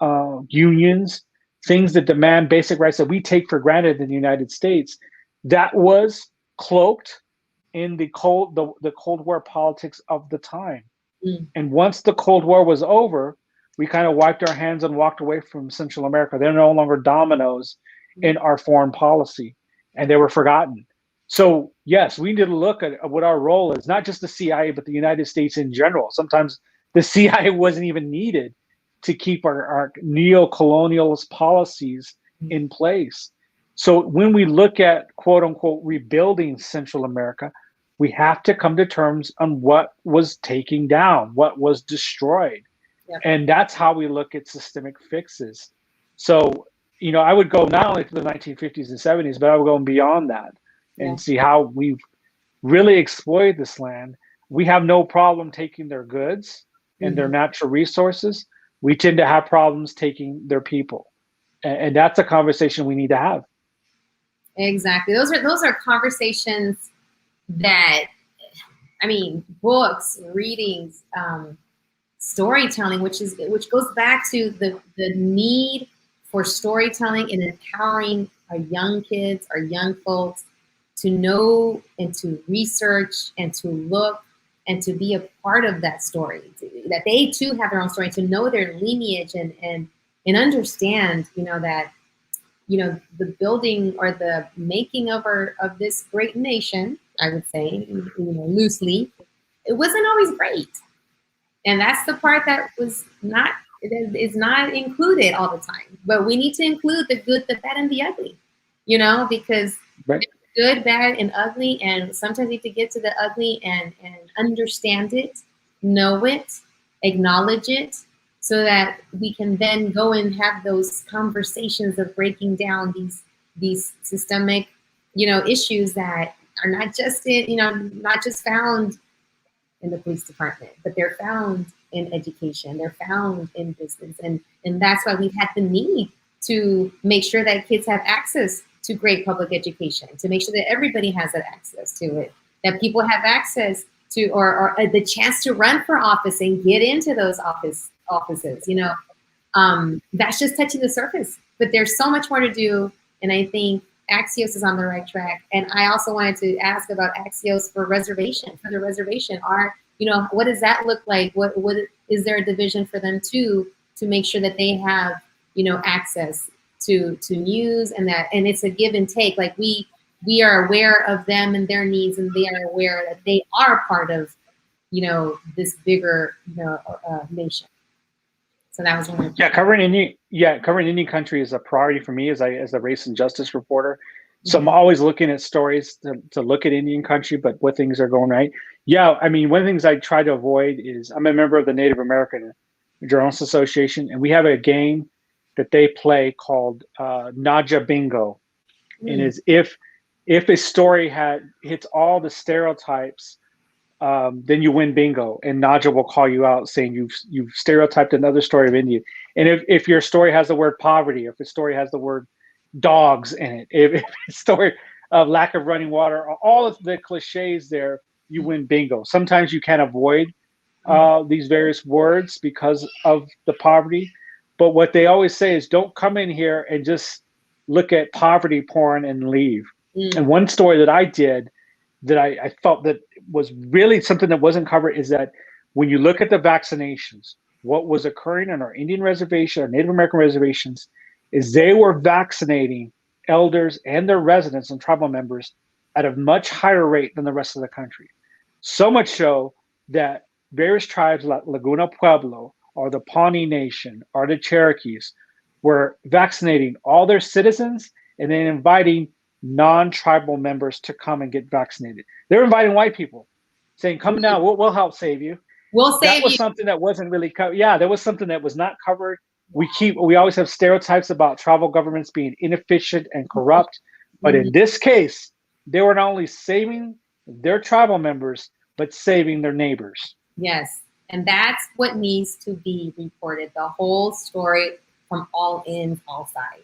unions, things that demand basic rights that we take for granted in the United States. That was cloaked in the Cold War politics of the time. Mm. And once the Cold War was over, we kind of wiped our hands and walked away from Central America. They're no longer dominoes in our foreign policy, and they were forgotten. So yes, we need to look at what our role is, not just the CIA, but the United States in general. Sometimes the CIA wasn't even needed to keep our neo-colonialist policies in place. So when we look at, quote unquote, rebuilding Central America, we have to come to terms on what was taken down, what was destroyed. Yep. And that's how we look at systemic fixes. So, I would go not only to the 1950s and 70s, but I would go beyond that and see how we've really exploited this land. We have no problem taking their goods and their natural resources. We tend to have problems taking their people. And that's a conversation we need to have. Exactly. Those are conversations that, I mean, books, readings, storytelling, which goes back to the need for storytelling and empowering our young kids, our young folks to know and to research and to look and to be a part of that story, that they too have their own story, to know their lineage and understand, that, the building or the making of this great nation, I would say, loosely, it wasn't always great. And that's the part that is not included all the time. But we need to include the good, the bad, and the ugly, because Right. good, bad, and ugly. And sometimes you have to get to the ugly and understand it, know it, acknowledge it, so that we can then go and have those conversations of breaking down these systemic, issues that are not just in, not just found in the police department, but they're found in education, they're found in business. And that's why we've had the need to make sure that kids have access to great public education, to make sure that everybody has that access to it, that people have access to, or the chance to run for office and get into those offices. That's just touching the surface, but there's so much more to do. And I think Axios is on the right track. And I also wanted to ask about Axios for the reservation. What does that look like? What is there a division for them to make sure that they have, access to news, and it's a give and take. Like we are aware of them and their needs, and they are aware that they are part of, this bigger, nation. So that was one. Covering Indian country is a priority for me as a race and justice reporter. So I'm always looking at stories to look at Indian country, but what things are going right. Yeah, I mean, one of the things I try to avoid is, I'm a member of the Native American Journalists Association, and we have a game that they play called Naja Bingo. And is if a story hits all the stereotypes, then you win bingo, and Naja will call you out saying you've stereotyped another story of India. And if your story has the word poverty, if the story has the word dogs in it, if a story of lack of running water, all of the cliches there, you win bingo. Sometimes you can't avoid these various words because of the poverty. But what they always say is, don't come in here and just look at poverty porn and leave. And one story that I did that I felt that was really something that wasn't covered is that when you look at the vaccinations, what was occurring on our Indian reservation, our Native American reservations, is they were vaccinating elders and their residents and tribal members at a much higher rate than the rest of the country. So much so that various tribes like Laguna Pueblo or the Pawnee Nation or the Cherokees were vaccinating all their citizens and then inviting non-tribal members to come and get vaccinated. They're inviting white people, saying, come down, we'll help save you. We'll save you. That was something that wasn't really covered. Yeah, there was something that was not covered. We always have stereotypes about tribal governments being inefficient and corrupt. But in this case, they were not only saving their tribal members, but saving their neighbors. Yes. And that's what needs to be reported. The whole story from all ends, all sides.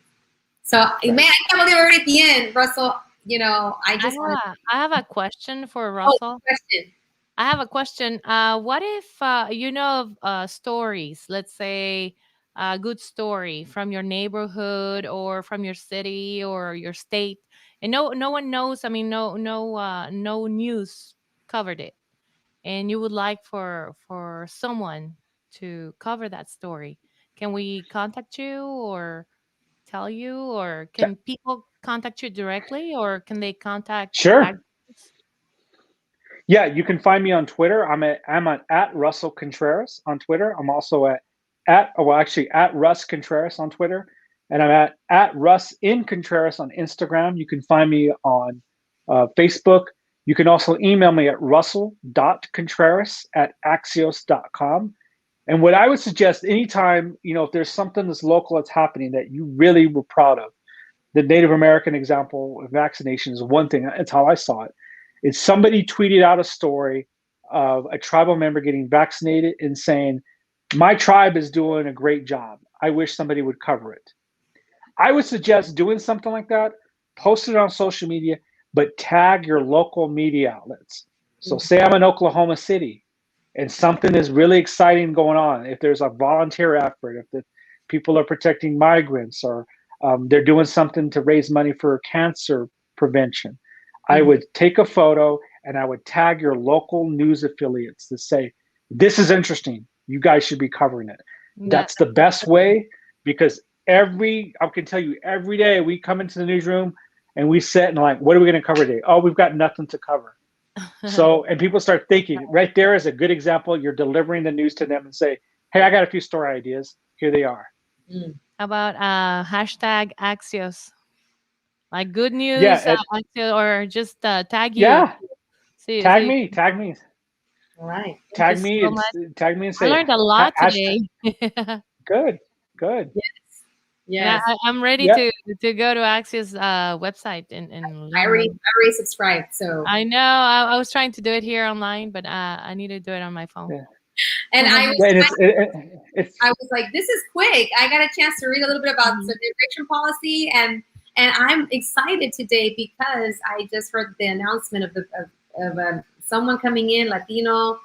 So, man, I can't believe we're at the end, Russell. I have a question for Russell. Question. I have a question. What if stories? Let's say a good story from your neighborhood or from your city or your state, and no one knows. I mean, no news covered it, and you would like for someone to cover that story. Can we contact you or tell you, or can people contact you directly, or can they contact? Sure. Yeah, you can find me on Twitter. I'm at Russell Contreras on Twitter. I'm also at Russ Contreras on Twitter, and I'm at Russ in Contreras on Instagram. You can find me on Facebook. You can also email me at russell.contreras@axios.com. And what I would suggest, anytime, if there's something that's local that's happening that you really were proud of, the Native American example of vaccination is one thing. That's how I saw it. It's somebody tweeted out a story of a tribal member getting vaccinated and saying, my tribe is doing a great job. I wish somebody would cover it. I would suggest doing something like that, post it on social media, but tag your local media outlets. So say I'm in Oklahoma City and something is really exciting going on. If there's a volunteer effort, if the people are protecting migrants, or they're doing something to raise money for cancer prevention, I would take a photo and I would tag your local news affiliates to say, this is interesting. You guys should be covering it. That's the best way, because I can tell you, every day we come into the newsroom and we sit and like, what are we going to cover today? Oh, we've got nothing to cover. So, and people start thinking, right there is a good example. You're delivering the news to them and say, hey, I got a few story ideas. Here they are. How about hashtag Axios? Like good news, Axios, or just tag you. Yeah. Tag me. All right. Tag me and say, I learned a lot today. Good. Yes. Yes. I'm ready Yeah. to go to Axios website and I learn more. already subscribed. So I know. I was trying to do it here online, but I need to do it on my phone. Yeah. and Yeah, and it's I was like, this is quick. I got a chance to read a little bit about Mhm. the immigration policy, and I'm excited today because I just heard the announcement of someone coming in, Latino,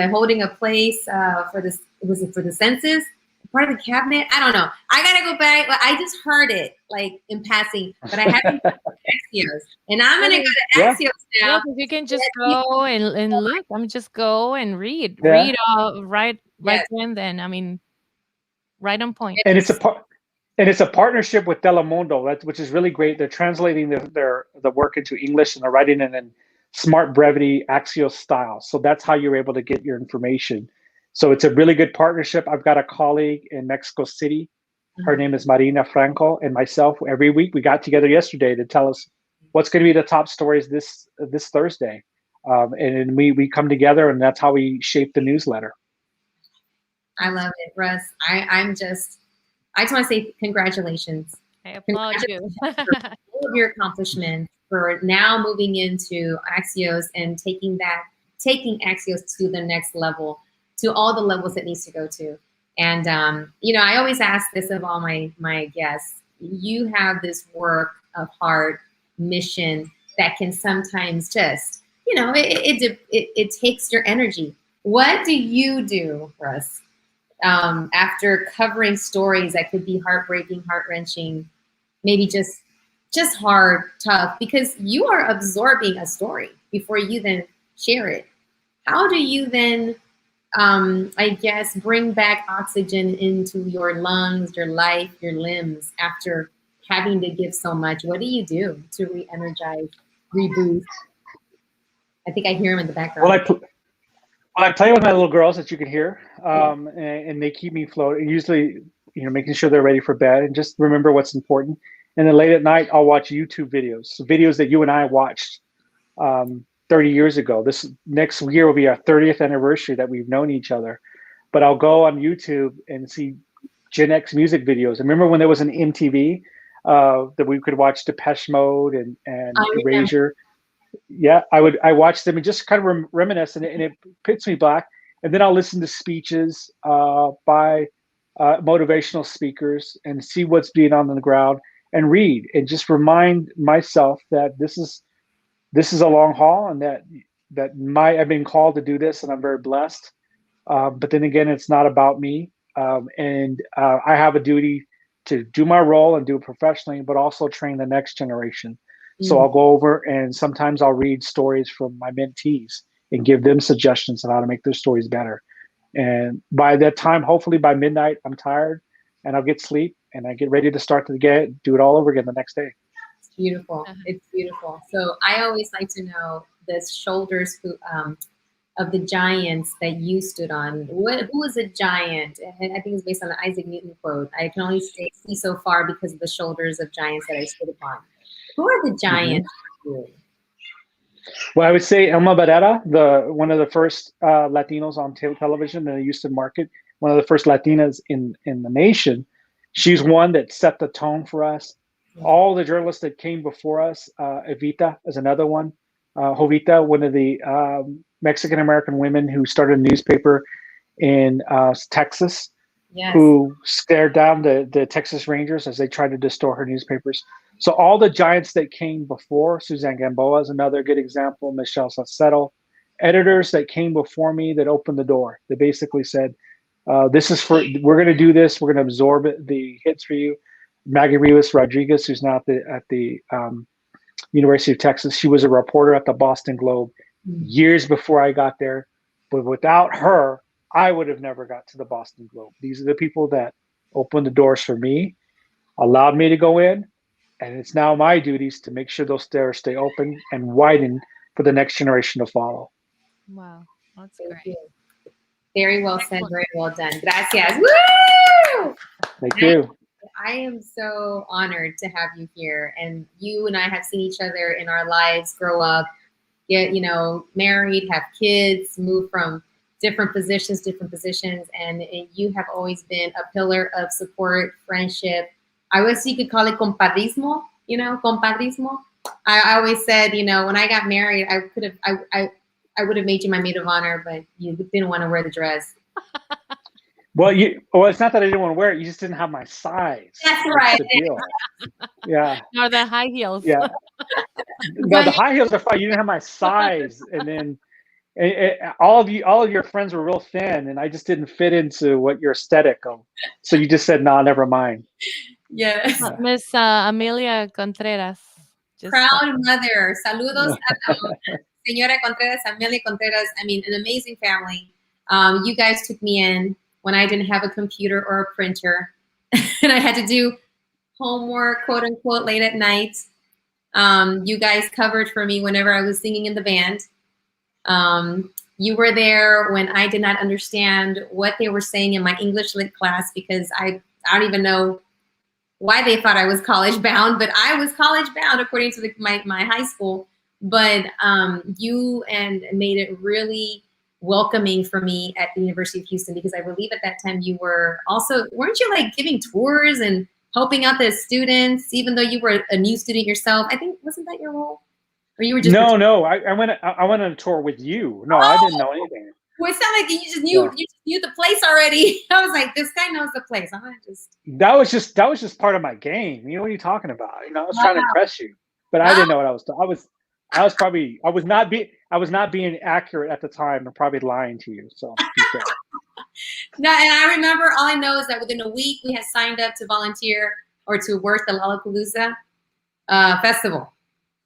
holding a place for this. Was it for the census? Part of the cabinet? I don't know. I gotta go back. I just heard it like in passing, but I haven't gone to Axios, and I'm gonna go to yeah, Axios Yeah, now. 'cause you can just go and look. I mean, just go and read. yeah. Read right Yes. then. I mean, right on point. And it's a partnership with Telemundo, which is really great. They're translating the work into English, and they're writing it in smart brevity Axios style. So that's how you're able to get your information. So it's a really good partnership. I've got a colleague in Mexico City. Her name is Marina Franco, and myself. Every week we got together yesterday to tell us what's going to be the top stories this Thursday, and we come together, and that's how we shape the newsletter. I love it, Russ. I just want to say congratulations. I applaud you. All of your accomplishments for now moving into Axios and taking Axios to the next level, to all the levels it needs to go to. And I always ask this of all my guests. You have this work of heart mission that can sometimes just, it takes your energy. What do you do, Russ, after covering stories that could be heartbreaking, heart-wrenching, maybe just hard, tough, because you are absorbing a story before you then share it? How do you then, I guess, bring back oxygen into your lungs, your life, your limbs after having to give so much? What do you do to re-energize, reboot? I think I hear him in the background. Well, I play with my little girls that you can hear, and they keep me floating. Usually, making sure they're ready for bed and just remember what's important. And then late at night, I'll watch YouTube videos that you and I watched 30 years ago. This next year will be our 30th anniversary that we've known each other. But I'll go on YouTube and see Gen X music videos. And remember when there was an MTV that we could watch Depeche Mode and Erasure? Yeah, I watch them and just kind of reminisce, and it puts me back. And then I'll listen to speeches by motivational speakers and see what's being on the ground, and read and just remind myself that this is a long haul, and that I've been called to do this, and I'm very blessed. But then again, it's not about me, and I have a duty to do my role and do it professionally, but also train the next generation. So I'll go over, and sometimes I'll read stories from my mentees and give them suggestions on how to make their stories better. And by that time, hopefully by midnight, I'm tired and I'll get sleep, and I get ready to do it all over again the next day. It's beautiful. It's beautiful. So I always like to know the shoulders of the giants that you stood on. Who was a giant? And I think it's based on the Isaac Newton quote. I can only see so far because of the shoulders of giants that I stood upon. Who are the giants? Well, I would say Elma Barrera, one of the first Latinos on television in the Houston market, one of the first Latinas in the nation. She's one that set the tone for us. All the journalists that came before us, Evita is another one. Jovita, one of the Mexican-American women who started a newspaper in Texas, who stared down the Texas Rangers as they tried to distort her newspapers. So all the giants that came before, Suzanne Gamboa is another good example, Michelle Salcedo, editors that came before me that opened the door. They basically said, we're going to do this. We're going to absorb the hits for you. Maggie Rivas Rodriguez, who's now at the University of Texas. She was a reporter at the Boston Globe years before I got there. But without her, I would have never got to the Boston Globe. These are the people that opened the doors for me, allowed me to go in, and it's now my duties to make sure those doors stay open and widen for the next generation to follow. Wow, that's great. Very well said, very well done. Gracias. Woo! Thank you. I am so honored to have you here, and you and I have seen each other in our lives grow up, get married, have kids, move from different positions, and you have always been a pillar of support, friendship, I wish you could call it compadrismo, compadrismo. I always said, when I got married, I could have, I would have made you my maid of honor, but you didn't want to wear the dress. Well, it's not that I didn't want to wear it. You just didn't have my size. That's right. The deal. Yeah. Or the high heels. Yeah. No, the high heels are fine. You didn't have my size, and then all of your friends were real thin, and I just didn't fit into what your aesthetic of. So you just said, "Nah, never mind." Yes. Miss Amelia Contreras. Proud mother. Saludos a Señora Contreras, Amelia Contreras. I mean, an amazing family. You guys took me in when I didn't have a computer or a printer, and I had to do homework, quote unquote, late at night. You guys covered for me whenever I was singing in the band. You were there when I did not understand what they were saying in my English lit class, because I don't even know why they thought I was college bound, but I was college bound according to my high school. But you made it really welcoming for me at the University of Houston, because I believe at that time you were also, weren't you like giving tours and helping out the students, even though you were a new student yourself? I think, wasn't that your role? Or you were just No. I went on a tour with you. No, I didn't know anything. Well, it sounded like you just knew the place already. I was like, this guy knows the place. I'm gonna just. That was just part of my game. You know what are you talking about? I was trying to impress you, but I didn't know what I was doing. I was not being accurate at the time, and probably lying to you. So be fair. No, and I remember, all I know is that within a week we had signed up to volunteer or to work the Lollapalooza festival,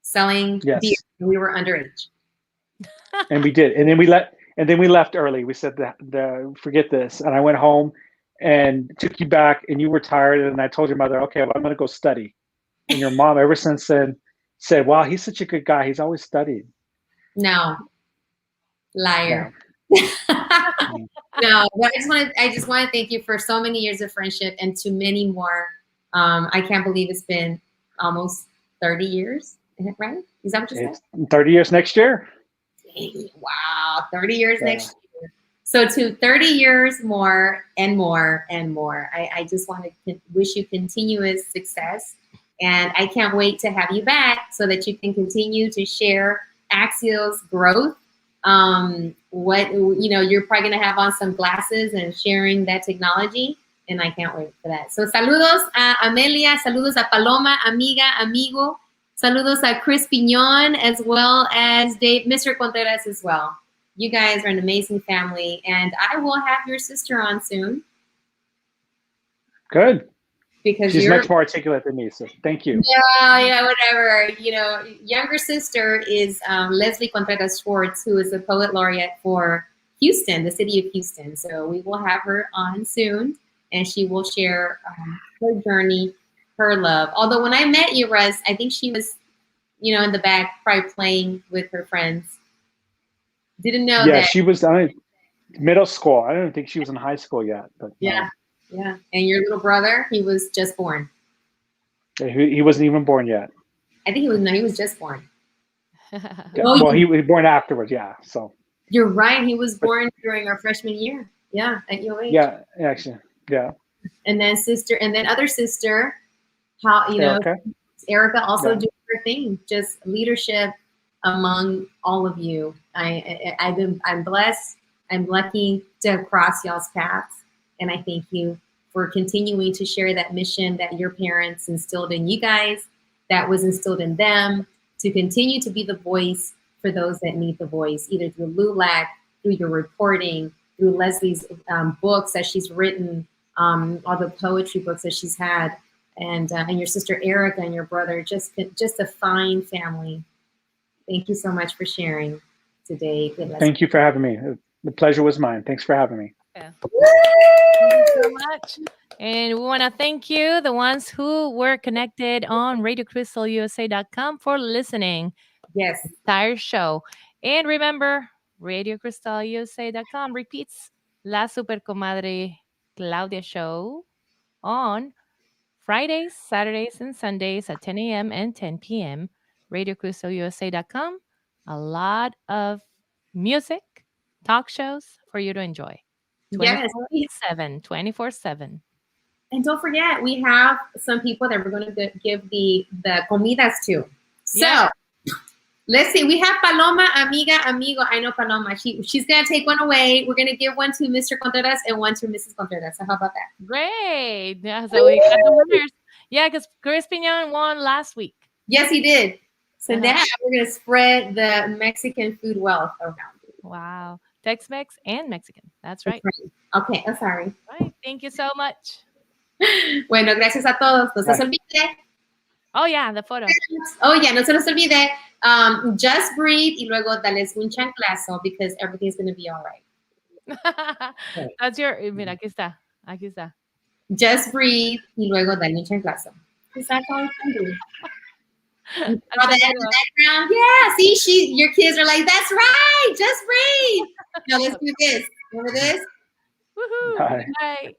selling beer. We were underage, and we did, and then we left early. We said forget this, and I went home and took you back, and you were tired, and I told your mother, okay, well, I'm going to go study. And your mom ever since said, wow, he's such a good guy. He's always studied. No, liar. No, but I just want to thank you for so many years of friendship, and to many more. I can't believe it's been almost 30 years, right? Is that what you said? 30 years next year. Wow, 30 years next year. So to 30 years more and more and more. I just want to wish you continuous success, and I can't wait to have you back so that you can continue to share Axios growth. You're probably gonna have on some glasses and sharing that technology, and I can't wait for that. So saludos a Amelia, saludos a Paloma, amiga, amigo, saludos a Chris Piñon, as well as Mr. Contreras as well. You guys are an amazing family, and I will have your sister on soon. Good. Because she's much more articulate than me, so thank you. Yeah, whatever. Younger sister is Leslie Contreras Schwartz, who is the poet laureate for Houston, the city of Houston. So we will have her on soon, and she will share her journey, her love. Although when I met you, Russ, I think she was, in the back, probably playing with her friends. Didn't know that. Yeah, she was middle school. I don't think she was in high school yet. But yeah. Yeah, and your little brother, he was just born. He wasn't even born yet. I think he was just born. He was born afterwards, yeah. So you're right. He was born during our freshman year. Yeah, at UH. Yeah, actually, yeah. And then other sister, Erica also doing her thing, just leadership among all of you. I'm blessed. I'm lucky to have crossed y'all's paths. And I thank you for continuing to share that mission that your parents instilled in you guys, that was instilled in them, to continue to be the voice for those that need the voice, either through LULAC, through your reporting, through Leslie's books that she's written, all the poetry books that she's had, and your sister Erica and your brother, just a fine family. Thank you so much for sharing today. Thank you for having me. The pleasure was mine. Thanks for having me. Yeah. Thank you so much. And we want to thank you, the ones who were connected on RadioCrystalUSA.com for listening. Yes. The entire show. And remember, RadioCrystalUSA.com repeats La Super Comadre Claudia show on Fridays, Saturdays, and Sundays at 10 a.m. and 10 p.m. RadioCrystalUSA.com. A lot of music, talk shows for you to enjoy. 24/7. And don't forget, we have some people that we're going to give the comidas to. So Yeah. let's see. We have Paloma, amiga, amigo. I know Paloma. She's going to take one away. We're going to give one to Mr. Contreras and one to Mrs. Contreras. So how about that? Great. Yeah, so we got the winners. Yeah, because Chris Pignon won last week. Yes, he did. So Uh-huh. now we're going to spread the Mexican food wealth around. Wow. Tex-Mex and Mexican. That's right. Okay, I'm sorry. Right. Thank you so much. Bueno, gracias a todos. No se les olvide. Oh, yeah, the photo. Oh, yeah, no se les olvide. Just breathe y luego dales un chanclazo because everything's going to be all right. That's your, mira, aquí está. Aquí está. Just breathe y luego dale un chanclazo. Because that's all you can do. In the background. Yeah, see, your kids are like, that's right, just breathe. Now let's do this. Remember this? Woohoo. Bye. Bye.